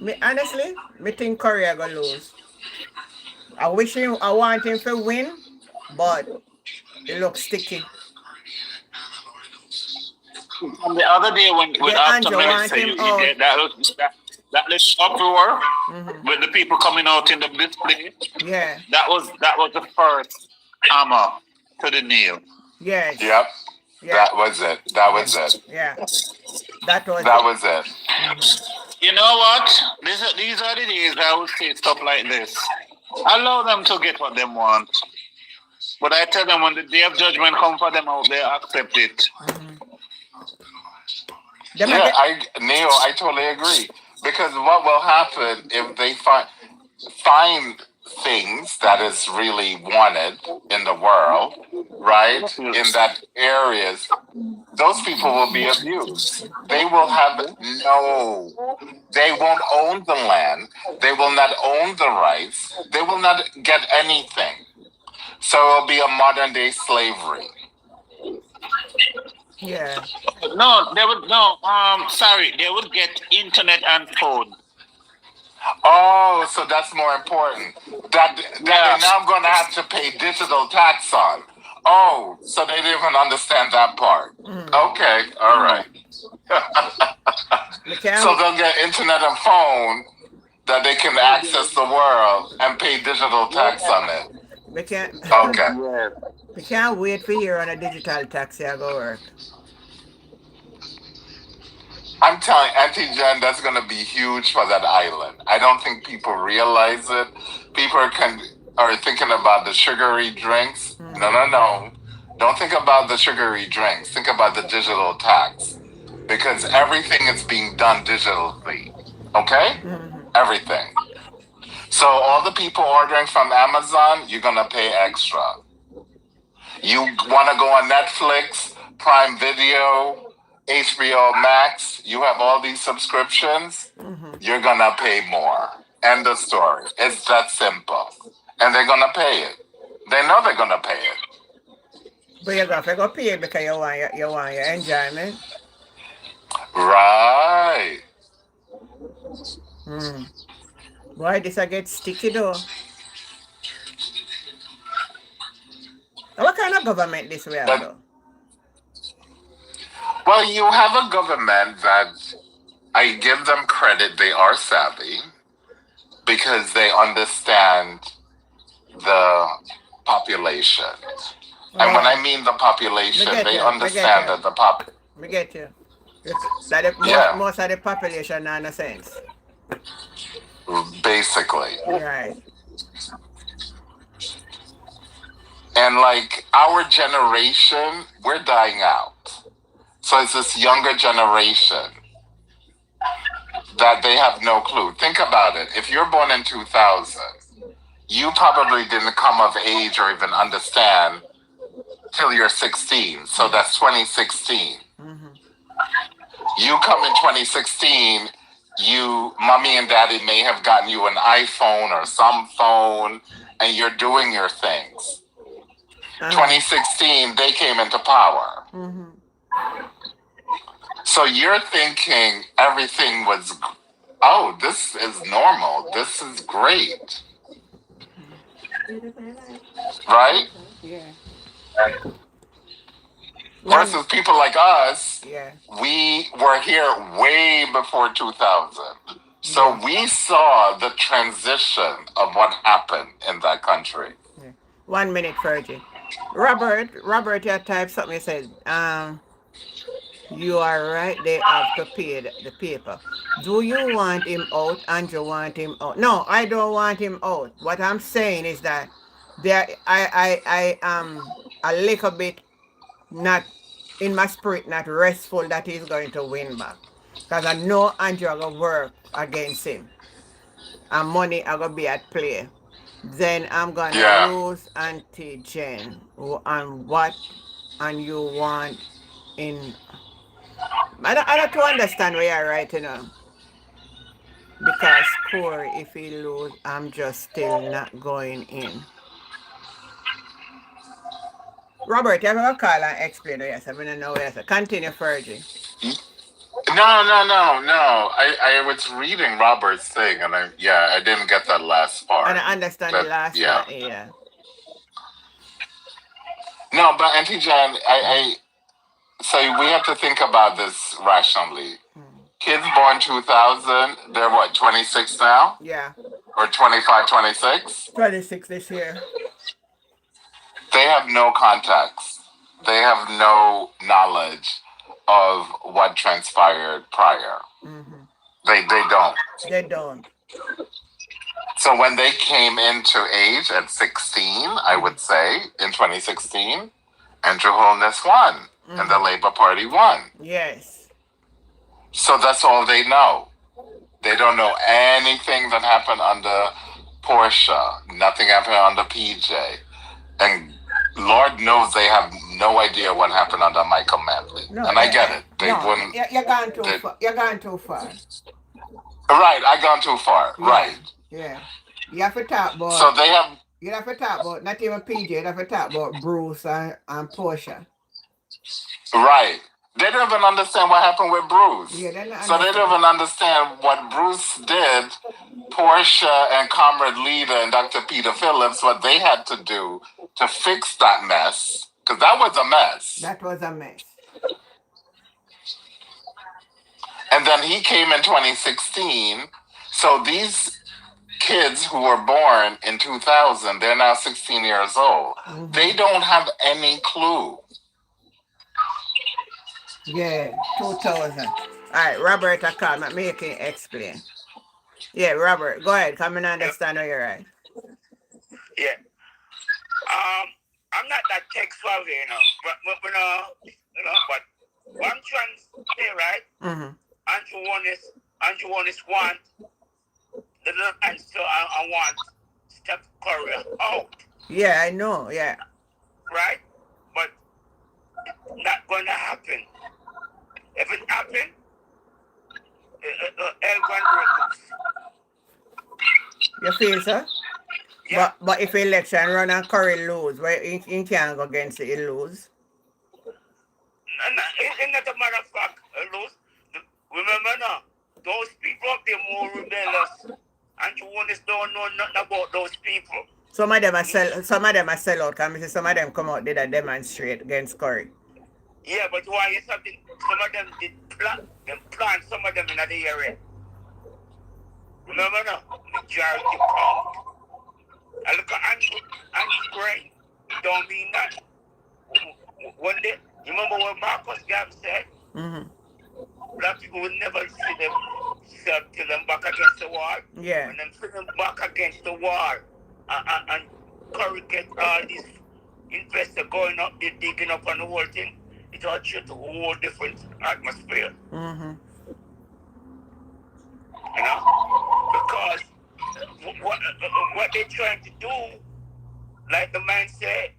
Me honestly, me think Curry are gonna lose. I want him to win, but it looks sticky. And the other day when after Melissa, that little uproar with the people coming out in the display. Yeah. That was the first hammer to the nail. Yes. Yep. Yeah. That was it. That was it. Yeah. That was it. Mm-hmm. You know what? These are the days I would say stuff like this. Allow them to get what they want. But I tell them when the day of judgment comes for them out, they accept it. Mm-hmm. Neil, I totally agree. Because what will happen if they find things that is really wanted in the world, right? In that areas, those people will be abused. They will they won't own the land. They will not own the rights. They will not get anything. So it will be a modern day slavery. Yeah. No, they would they would get internet and phone. Oh, so that's more important. That they're now going to have to pay digital tax on. Oh, so they didn't even understand that part. Okay, all right. So they'll get internet and phone that they can access the world and pay digital tax on it. We can't. Okay. We can't wait for you on a digital tax here go work. I'm telling Auntie Jen, that's going to be huge for that island. I don't think people realize it. People are thinking about the sugary drinks. No. Don't think about the sugary drinks. Think about the digital tax. Because everything is being done digitally. Okay? Everything. So all the people ordering from Amazon, you're going to pay extra. You want to go on Netflix, Prime Video, HBO Max, you have all these subscriptions, you're going to pay more. End of story. It's that simple. And they're going to pay it. They know they're going to pay it. But you're going to go pay it because you want your enjoyment. Right. Why this I get sticky though? What kind of government this we have though? Well, you have a government that I give them credit, they are savvy because they understand the population. And when I mean the population, they understand that the We get you. Most of the population are in a sense. Basically. Right. And like our generation, we're dying out. So it's this younger generation that they have no clue. Think about it. If you're born in 2000, you probably didn't come of age or even understand till you're 16. So that's 2016. You come in 2016, mommy and daddy may have gotten you an iPhone or some phone, and you're doing your things. 2016, they came into power. So you're thinking everything was, oh, this is normal. This is great. Right? Yeah. Versus people like us, Yeah. we were here way before 2000. So we saw the transition of what happened in that country. Yeah. 1 minute, Fergie. Robert, you typed something. You said, you are right. They have to pay the paper. Do you want him out? Andrew want him out? No, I don't want him out. What I'm saying is that I am a little bit not in my spirit, not restful that he's going to win back. Because I know Andrew are going to work against him. And money are going to be at play. Then I'm going to lose Auntie Jen. And what and you want in... I don't understand where you're right, Because Corey, if he lose, I'm just still not going in. Robert, you have a call and explain what you said. I don't know what you said. Continue, Fergie. No. I was reading Robert's thing, and I didn't get that last part. And I understand the last part, yeah. No, but Auntie Jen, so we have to think about this rationally. Kids born 2000, they're what, 26 now? Yeah. Or 25, 26? 26 this year. They have no context. They have no knowledge of what transpired prior. They don't. They don't. So when they came into age at 16, I would say, in 2016, Andrew Holness won. And the Labour Party won. Yes. So that's all they know. They don't know anything that happened under Portia. Nothing happened under PJ. And Lord knows they have no idea what happened under Michael Manley. No, and I get it. They wouldn't. You're gone too far. You're gone too far. Right, I gone too far. Yeah. Right. Yeah. You have to talk about. So they have. You have to talk about not even PJ. You have to talk about Bruce and Portia. Right. They don't even understand what happened with Bruce. Yeah, they don't so they don't even understand what Bruce did. Portia and Comrade Leader and Dr. Peter Phillips, what they had to do to fix that mess. Because that was a mess. That was a mess. And then he came in 2016. So these kids who were born in 2000, they're now 16 years old. They don't have any clue. Yeah, 2000. All right, Robert, I call me. You can explain. Yeah, Robert, go ahead. Come and Yep. understand how you're right. Yeah. I'm not that tech savvy, but what I'm trying to say, right? Mm-hmm. Andrew one is want the answer. I want Steph Curry out, Yeah, I know. Yeah. right? But not gonna happen. If it happen, El Grand break loose. You feel so? Yeah. But if election run and Curry lose, where he can't go against it, he lose. It's not a matter of fact, lose. Remember now, those people up there more rebellious, and you don't know nothing about those people. Some of them are sell out, because some of them come out did a demonstrate against Curry. Yeah, but why is something? Some of them did plant some of them in the area. Remember now, majority count. I look at Andrew Gray, it don't mean that. One day, you remember what Marcus Garvey said? Mm-hmm. Black people will never see themselves till them back against the wall. Yeah. When them see them back against the wall, and Curry get all these investors going up, they digging up on the whole thing, it all shows a whole different atmosphere. Mm-hmm. You know? Because what they're trying to do, like the man said,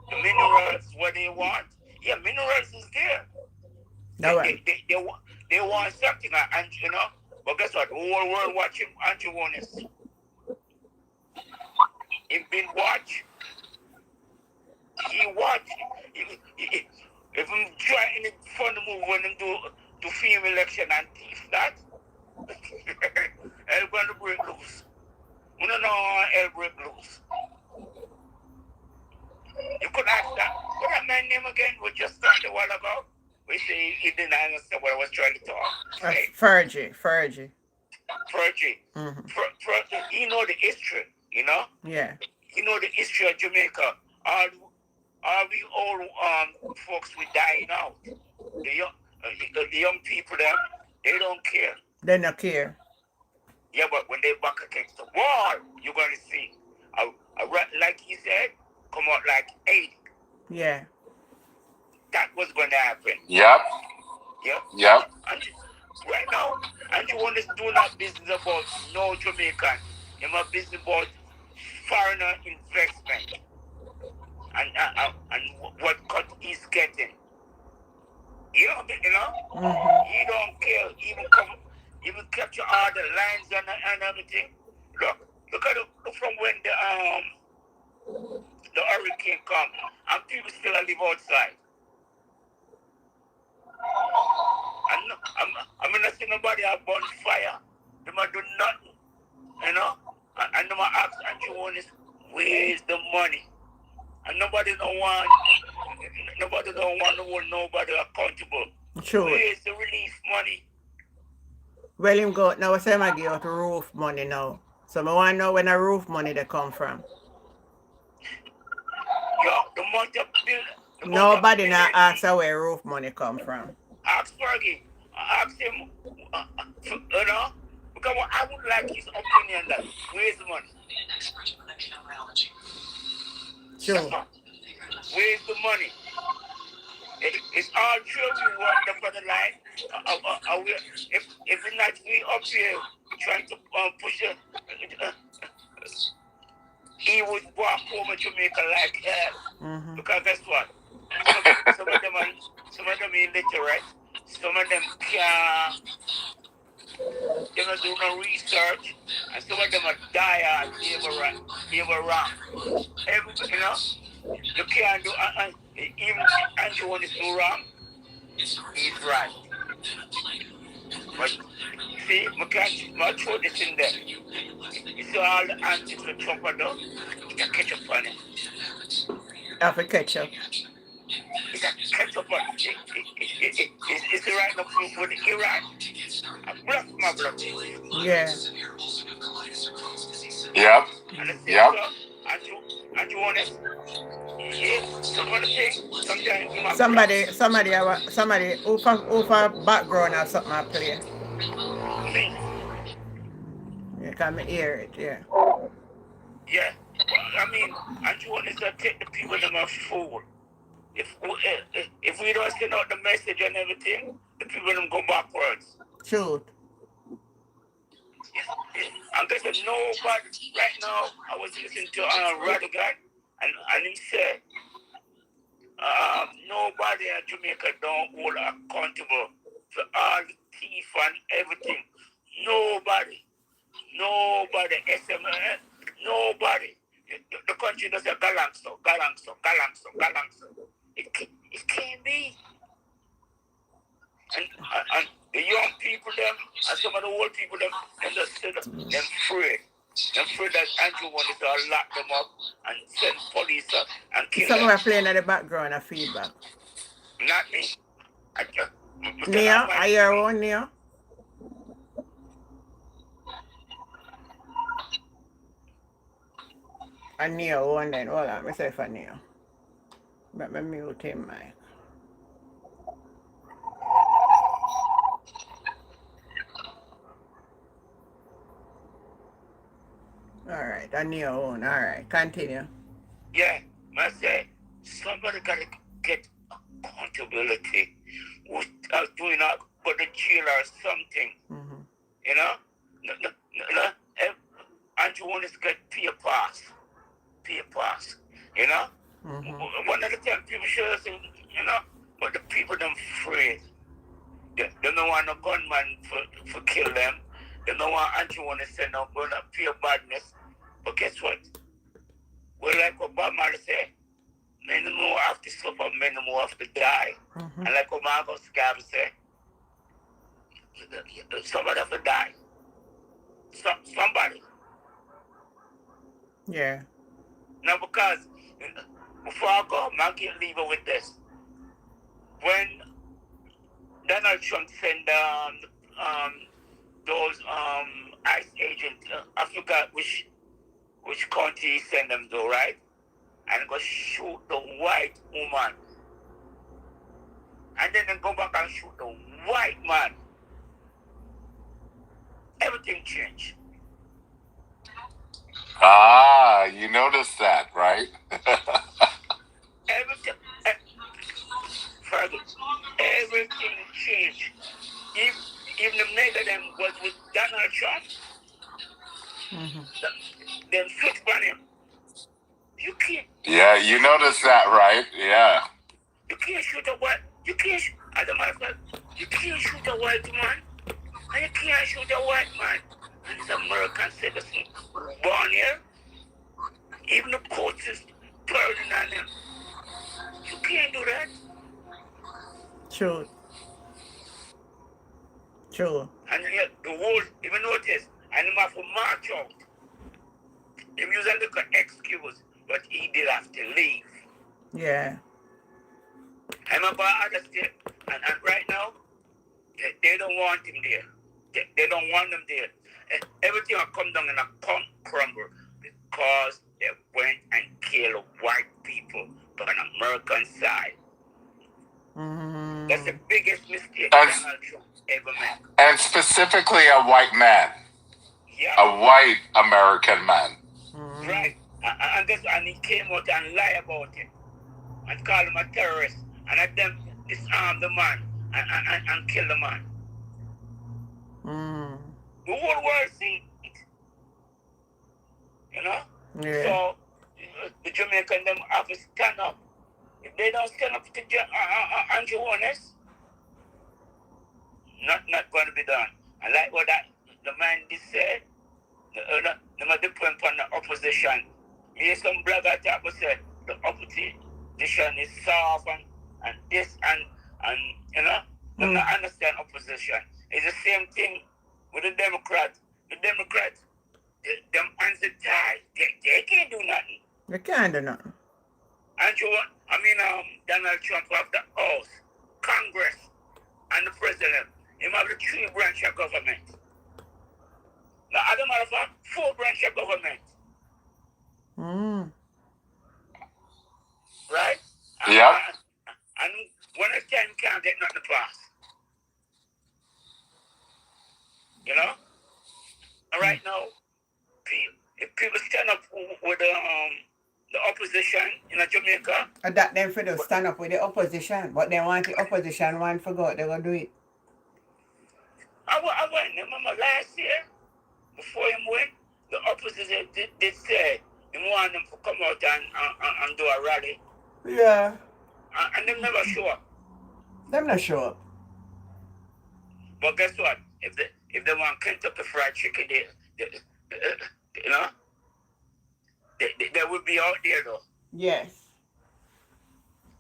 the minerals, what they want, yeah, minerals is there. They want something, and you know, but guess what? The whole world watching Andrew Warnes. He been watch. He watch. If I'm trying to fund the move when them do film election and thief that, El going to break loose. We don't know El break loose. You could ask that. What that man name again? We just started a while ago. We say he didn't understand what I was trying to talk. Fergie. Fergie. Mm-hmm. He know the history, you know? Yeah. He know the history of Jamaica. All we old folks we dying out. The young people them, they don't care. They don't care. Yeah, but when they back against the wall, you're gonna see. Like he said, come out like 80. Yeah. That was gonna happen. Yep. And right now, and you want to do that business about no Jamaican. You're a business about foreigner investment and what cut he's getting. You know? Mm-hmm. He don't care. Even capture all the lines and everything. Look from when the hurricane come and people still live outside. I'm not see nobody have bonfire. They might do nothing, you know. And they might ask Andrew Warnes, where's the money? And nobody don't want to hold nobody accountable. Sure. Where's the relief money? Well, him go now. Say I give out roof money now. So I want to know when the roof money they come from. Yo, the money of bill. Nobody now asks where roof money come from. Ask Fergie. Ask him. You know, because I would like his opinion that where's the money? Sure. Where's the money? It's all true. We work them for the line. If it's not we up here trying to push it, he would walk home to Jamaica like hell. Mm-hmm. Because guess what? Some of them are illiterate. Some of them can't. They don't do no research, and some of them are diehard. They were wrong. Everybody, you know, you can't do. Even Andrew one is no wrong. He's right. But see, I can't throw this in there. It's all the antics with Trump and done. It's a ketchup on it. Have a ketchup. It's a ketchup on it. It's the right enough food for the Iran. I block my blood. Yeah. And the same Yep. and you want it. So what I'm saying, sometimes you might Somebody over background or something I play. me. You can hear it, yeah. Yeah. Well, I mean, and you want to take the people them off fool. If we don't send out the message and everything, the people them go backwards. Truth. I'm guessing nobody right now. I was listening to Radigan, and he said nobody in Jamaica don't hold accountable for all the thief and everything. Nobody, SMS, nobody. The country does a galangso. It can't be. And the young people them and some of the old people them just sit them free. Them free that Andrew wanted to lock them up and send police and kill them. Someone playing in the background a feedback. Not me. Neo, are you around, Neo? A Neo one then. Hold on, myself a Neo. Let me mute him, Mike. Alright, a Neo one. Alright, continue. Yeah, I say somebody gotta get accountability without doing out go to jail or something. Mm-hmm. You know? And you want to get peer pass. You know? Mm-hmm. One of the time people should say, you know, but the people them afraid. They don't want no gunman for kill them. They don't want Andrew want to send out going up pure badness. But guess what? Well, like Obama say, many more have to suffer, many more have to die. Mm-hmm. And like Obama Scab say, somebody have to die. Somebody. Yeah. Now, because before I go, I can leave it with this. When Donald Trump sent those ICE agents, I forgot which country he sent them to, right? And go shoot the white woman. And then they go back and shoot the white man. Everything changed. Ah, you noticed that, right? Everything changed. Even the mega them was with Donald Trump. Mm-hmm. Then switch on him. You can't. Yeah, you noticed that, right? Yeah. You can't shoot a white. You can't. As a matter of fact, you can't shoot a white man, and you can't shoot a white man. And he's American citizen, born here. Even the courts is burden on him. You can't do that. True. And yet the whole, even notice, and him have to march out. He used a little excuse, but he did have to leave. Yeah. I'm about other state, and right now, they don't want him there. They don't want him there. Everything will come down and crumble because they went and killed white people on the American side. Mm-hmm. That's the biggest mistake Donald Trump ever made. And specifically a white man. Yeah. A white American man. Mm-hmm. Right. And he came out and lied about it. And called him a terrorist. And let them disarm the man and kill the man. Mm. The whole world see it. You know? Yeah. So the Jamaican them have to stand up. If they don't stand up to Andrew Honest, not going to be done. And like what the man did say, they might depend on the opposition. Me some blogger talk said the opposition is soft and this and you know, they don't understand opposition. It's the same thing with the Democrats. The Democrats, them hands are tied. They can't do nothing. They can't do nothing. Donald Trump have the House, Congress, and the President. He have the 3 branch of government. Now, as a matter of fact, 4 branch of government. Mm. Right? Yep. And when it's time, can't get nothing pass. You know? And right now, if people stand up with the opposition in Jamaica. That them for to stand up with the opposition, but they want the opposition one for God, they gonna do it. I went, remember last year, before him went, the opposition did say he want them to come out and do a rally. Yeah. And them never show up. Them not show up. But guess what? If they want Kentucky Fried Chicken, they you know, they will be out there though. Yes.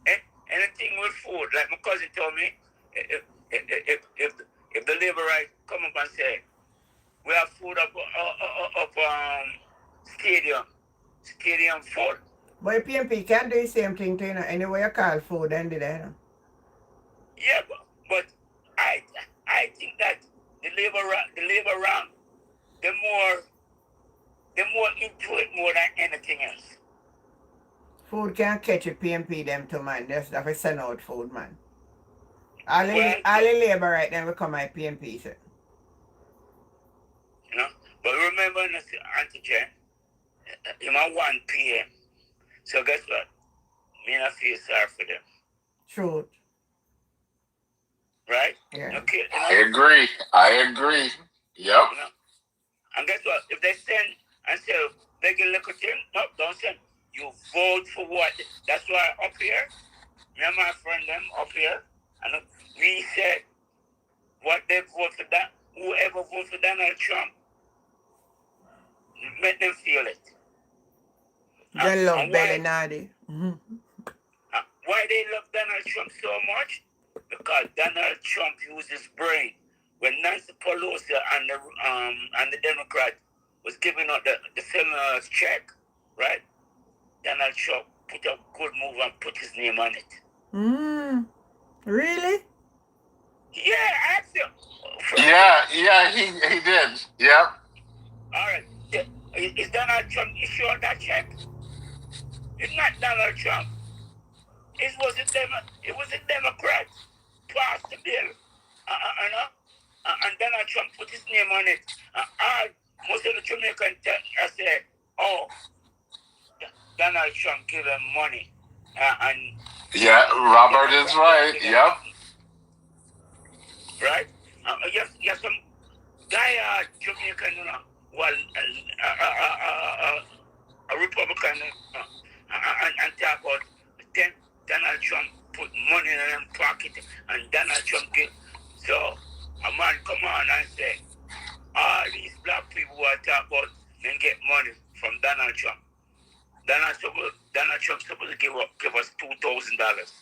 Anything with food, like my cousin told me, if the labor rights come up and say we have food up stadium full. But PMP can't do the same thing to you know, anyway you call food and do that. Yeah, but I think that the labor rank, they're more into it more than anything else. Food can't catch a PMP them to man. Just have to send out food, man. All the labor right then will come at PMP, sir. You know? But remember, Auntie Jen, you know, 1 p.m. So guess what? Me not feel sorry for them. True. Right? Yeah. Okay, you know? I agree. Yep. You know? And guess what? If they send and say, beg a little thing, no, don't send. You vote for what? That's why up here, me and my friend them up here, and we said what they vote for that, whoever vote for Donald Trump, make them feel it. They love Belly Naughty. Why they love Donald Trump so much? Because Donald Trump used his brain. When Nancy Pelosi and the Democrat was giving out the stimulus check, right? Donald Trump put a good move and put his name on it. Really? Yeah, ask him. Yeah, he did. Yep. All right. Is Donald Trump issuing that check? It's not Donald Trump. It was a Democrat passed the bill. And Donald Trump put his name on it. Most of the Jamaicans say, oh, Donald Trump gave him money. Yeah, Robert is right. Yep. Right? Yes, some guy Jamaican, you know, well, a Republican, and talk about Donald Trump put money in them pocket and Donald Trump give. So a man come on and say, all these black people who are talking about them get money from Donald Trump. Donald Trump supposed to give us $2,000.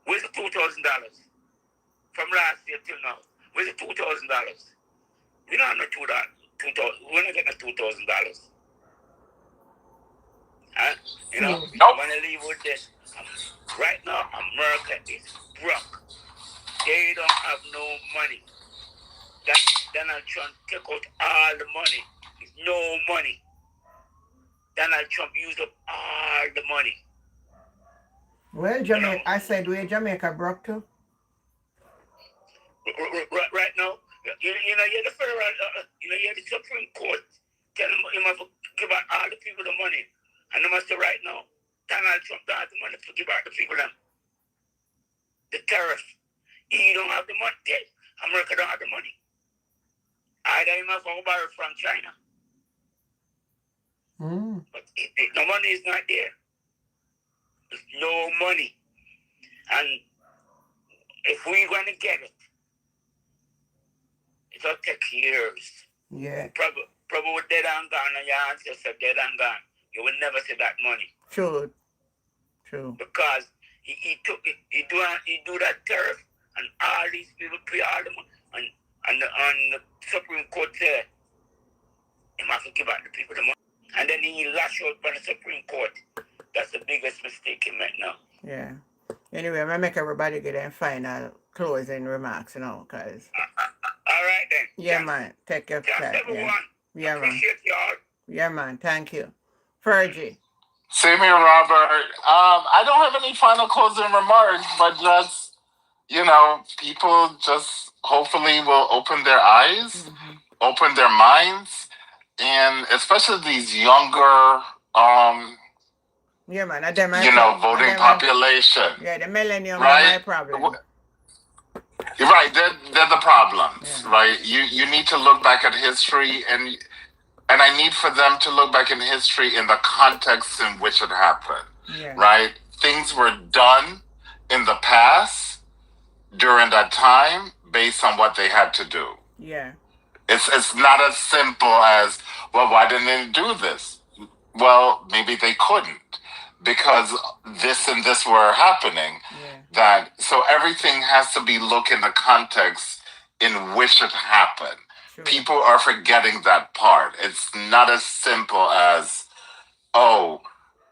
Where's the $2,000? From last year till now. Where's the $2,000? We don't have no $2,000. We're not getting $2,000. You know, Nope. I'm going to leave with this. Right now, America is broke. They don't have no money. Donald Trump take out all the money. There's no money. Donald Trump used up all the money. Well, Jamaica, I said, where Jamaica broke to? Right now, you know, you're the federal, you're the Supreme Court telling him you must give out all the people the money. And they must say right now, Donald Trump don't have the money to give out the people them. The tariff. He don't have the money. America don't have the money. Either he must go borrow from China. But the money is not there. There's no money. And if we're going to get it, it'll take years. Yeah. Probably dead and gone, and your ancestors dead and gone. You will never see that money. True. Because he do that tariff, and all these people pay all the money, and the Supreme Court said he must give out the people the money. And then he lash out by the Supreme Court. That's the biggest mistake he made now. Yeah. Anyway, I'm going to make everybody get their final closing remarks, you know, because... all right, then. Yeah, man. Take your time. Everyone. Yeah, man. Appreciate y'all. Yeah, man. Thank you. Fergie. Same here, Robert. I don't have any final closing remarks, but just, people just hopefully will open their eyes, open their minds, and especially these younger, yeah, man, them voting population. Yeah, the millennium right? are my problem. Right, they're the problems, right? You need to look back at history, and I need for them to look back in history in the context in which it happened, right? Things were done in the past during that time based on what they had to do. Yeah. It's not as simple as, well, why didn't they do this? Well, maybe they couldn't because this and this were happening. So everything has to be looked in the context in which it happened. Sure. People are forgetting that part. It's not as simple as, oh,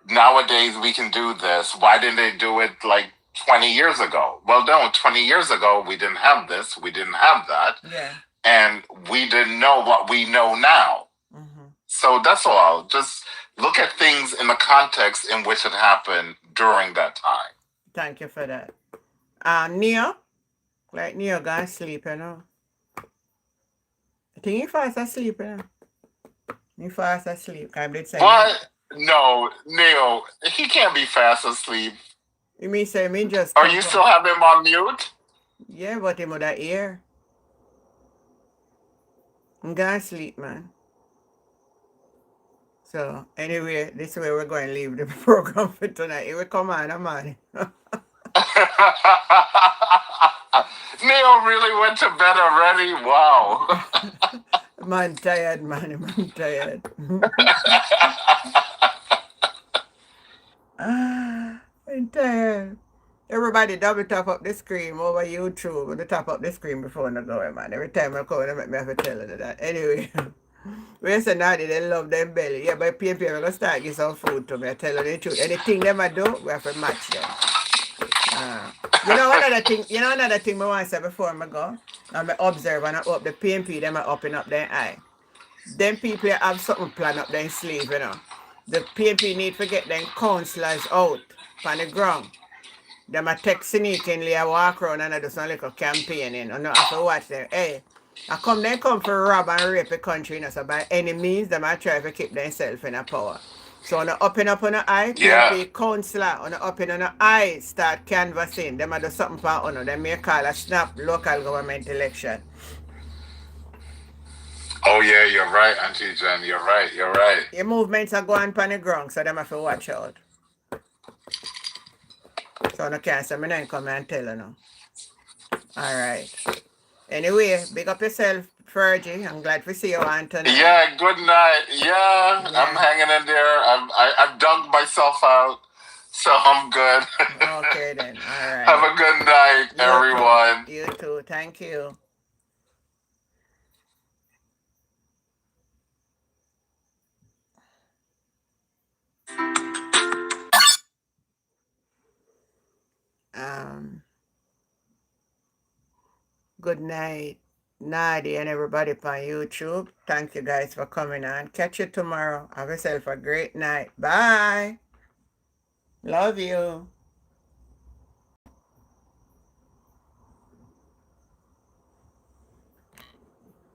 nowadays we can do this. Why didn't they do it like 20 years ago? Well, no, 20 years ago we didn't have this, we didn't have that. Yeah. And we didn't know what we know now. So that's all. Just look at things in the context in which it happened during that time. Thank you for that. Neo? Like Neo gonna sleep, I think he fast asleep, He fast asleep. What? No, Neo, he can't be fast asleep. You mean say me just... Are you still have him on mute? Yeah, but him with that ear. I'm gonna sleep, man. So, anyway, this is where we're going to leave the program for tonight. It will come on, man. Neo really went to bed already? Wow. Man tired, man. Man tired. I'm tired. Everybody double tap up the screen over YouTube. The tap up the screen before I go, man. Every time I come, they make me have to tell you that. Anyway, we say now they love them belly. Yeah, but PNP, we're going to start give some food to me. I tell you the truth. Anything them I do, we have to match them. Another thing I want to say before I go, I observe and I up the PNP, them are upping up their eye. Them people have something planned up their sleeve, The PNP need to get them councillors out on the ground. Them a take sneakingly a walk around and I do some little campaigning. And I have to watch them. Hey, they come for rob and rape the country, so by any means, them a try to keep themselves in a power. So on the upping up on the eye, PNP councillor on the upping on the eye start canvassing. Them a do something for honor. Them may call a snap local government election. Oh yeah, you're right, Auntie Jen. You're right. Your movements are going on the ground, so them have to watch out. So no can't say me not come and tell you now. Alright. Anyway, big up yourself, Fergie. I'm glad to see you on tonight. Yeah, good night. Yeah, I'm hanging in there. I've dug myself out, so I'm good. Okay then. Alright. Have a good night, everyone. You too. Thank you. Good night, Nadi and everybody on YouTube. Thank you guys for coming on. Catch you tomorrow. Have yourself a great night. Bye. Love you.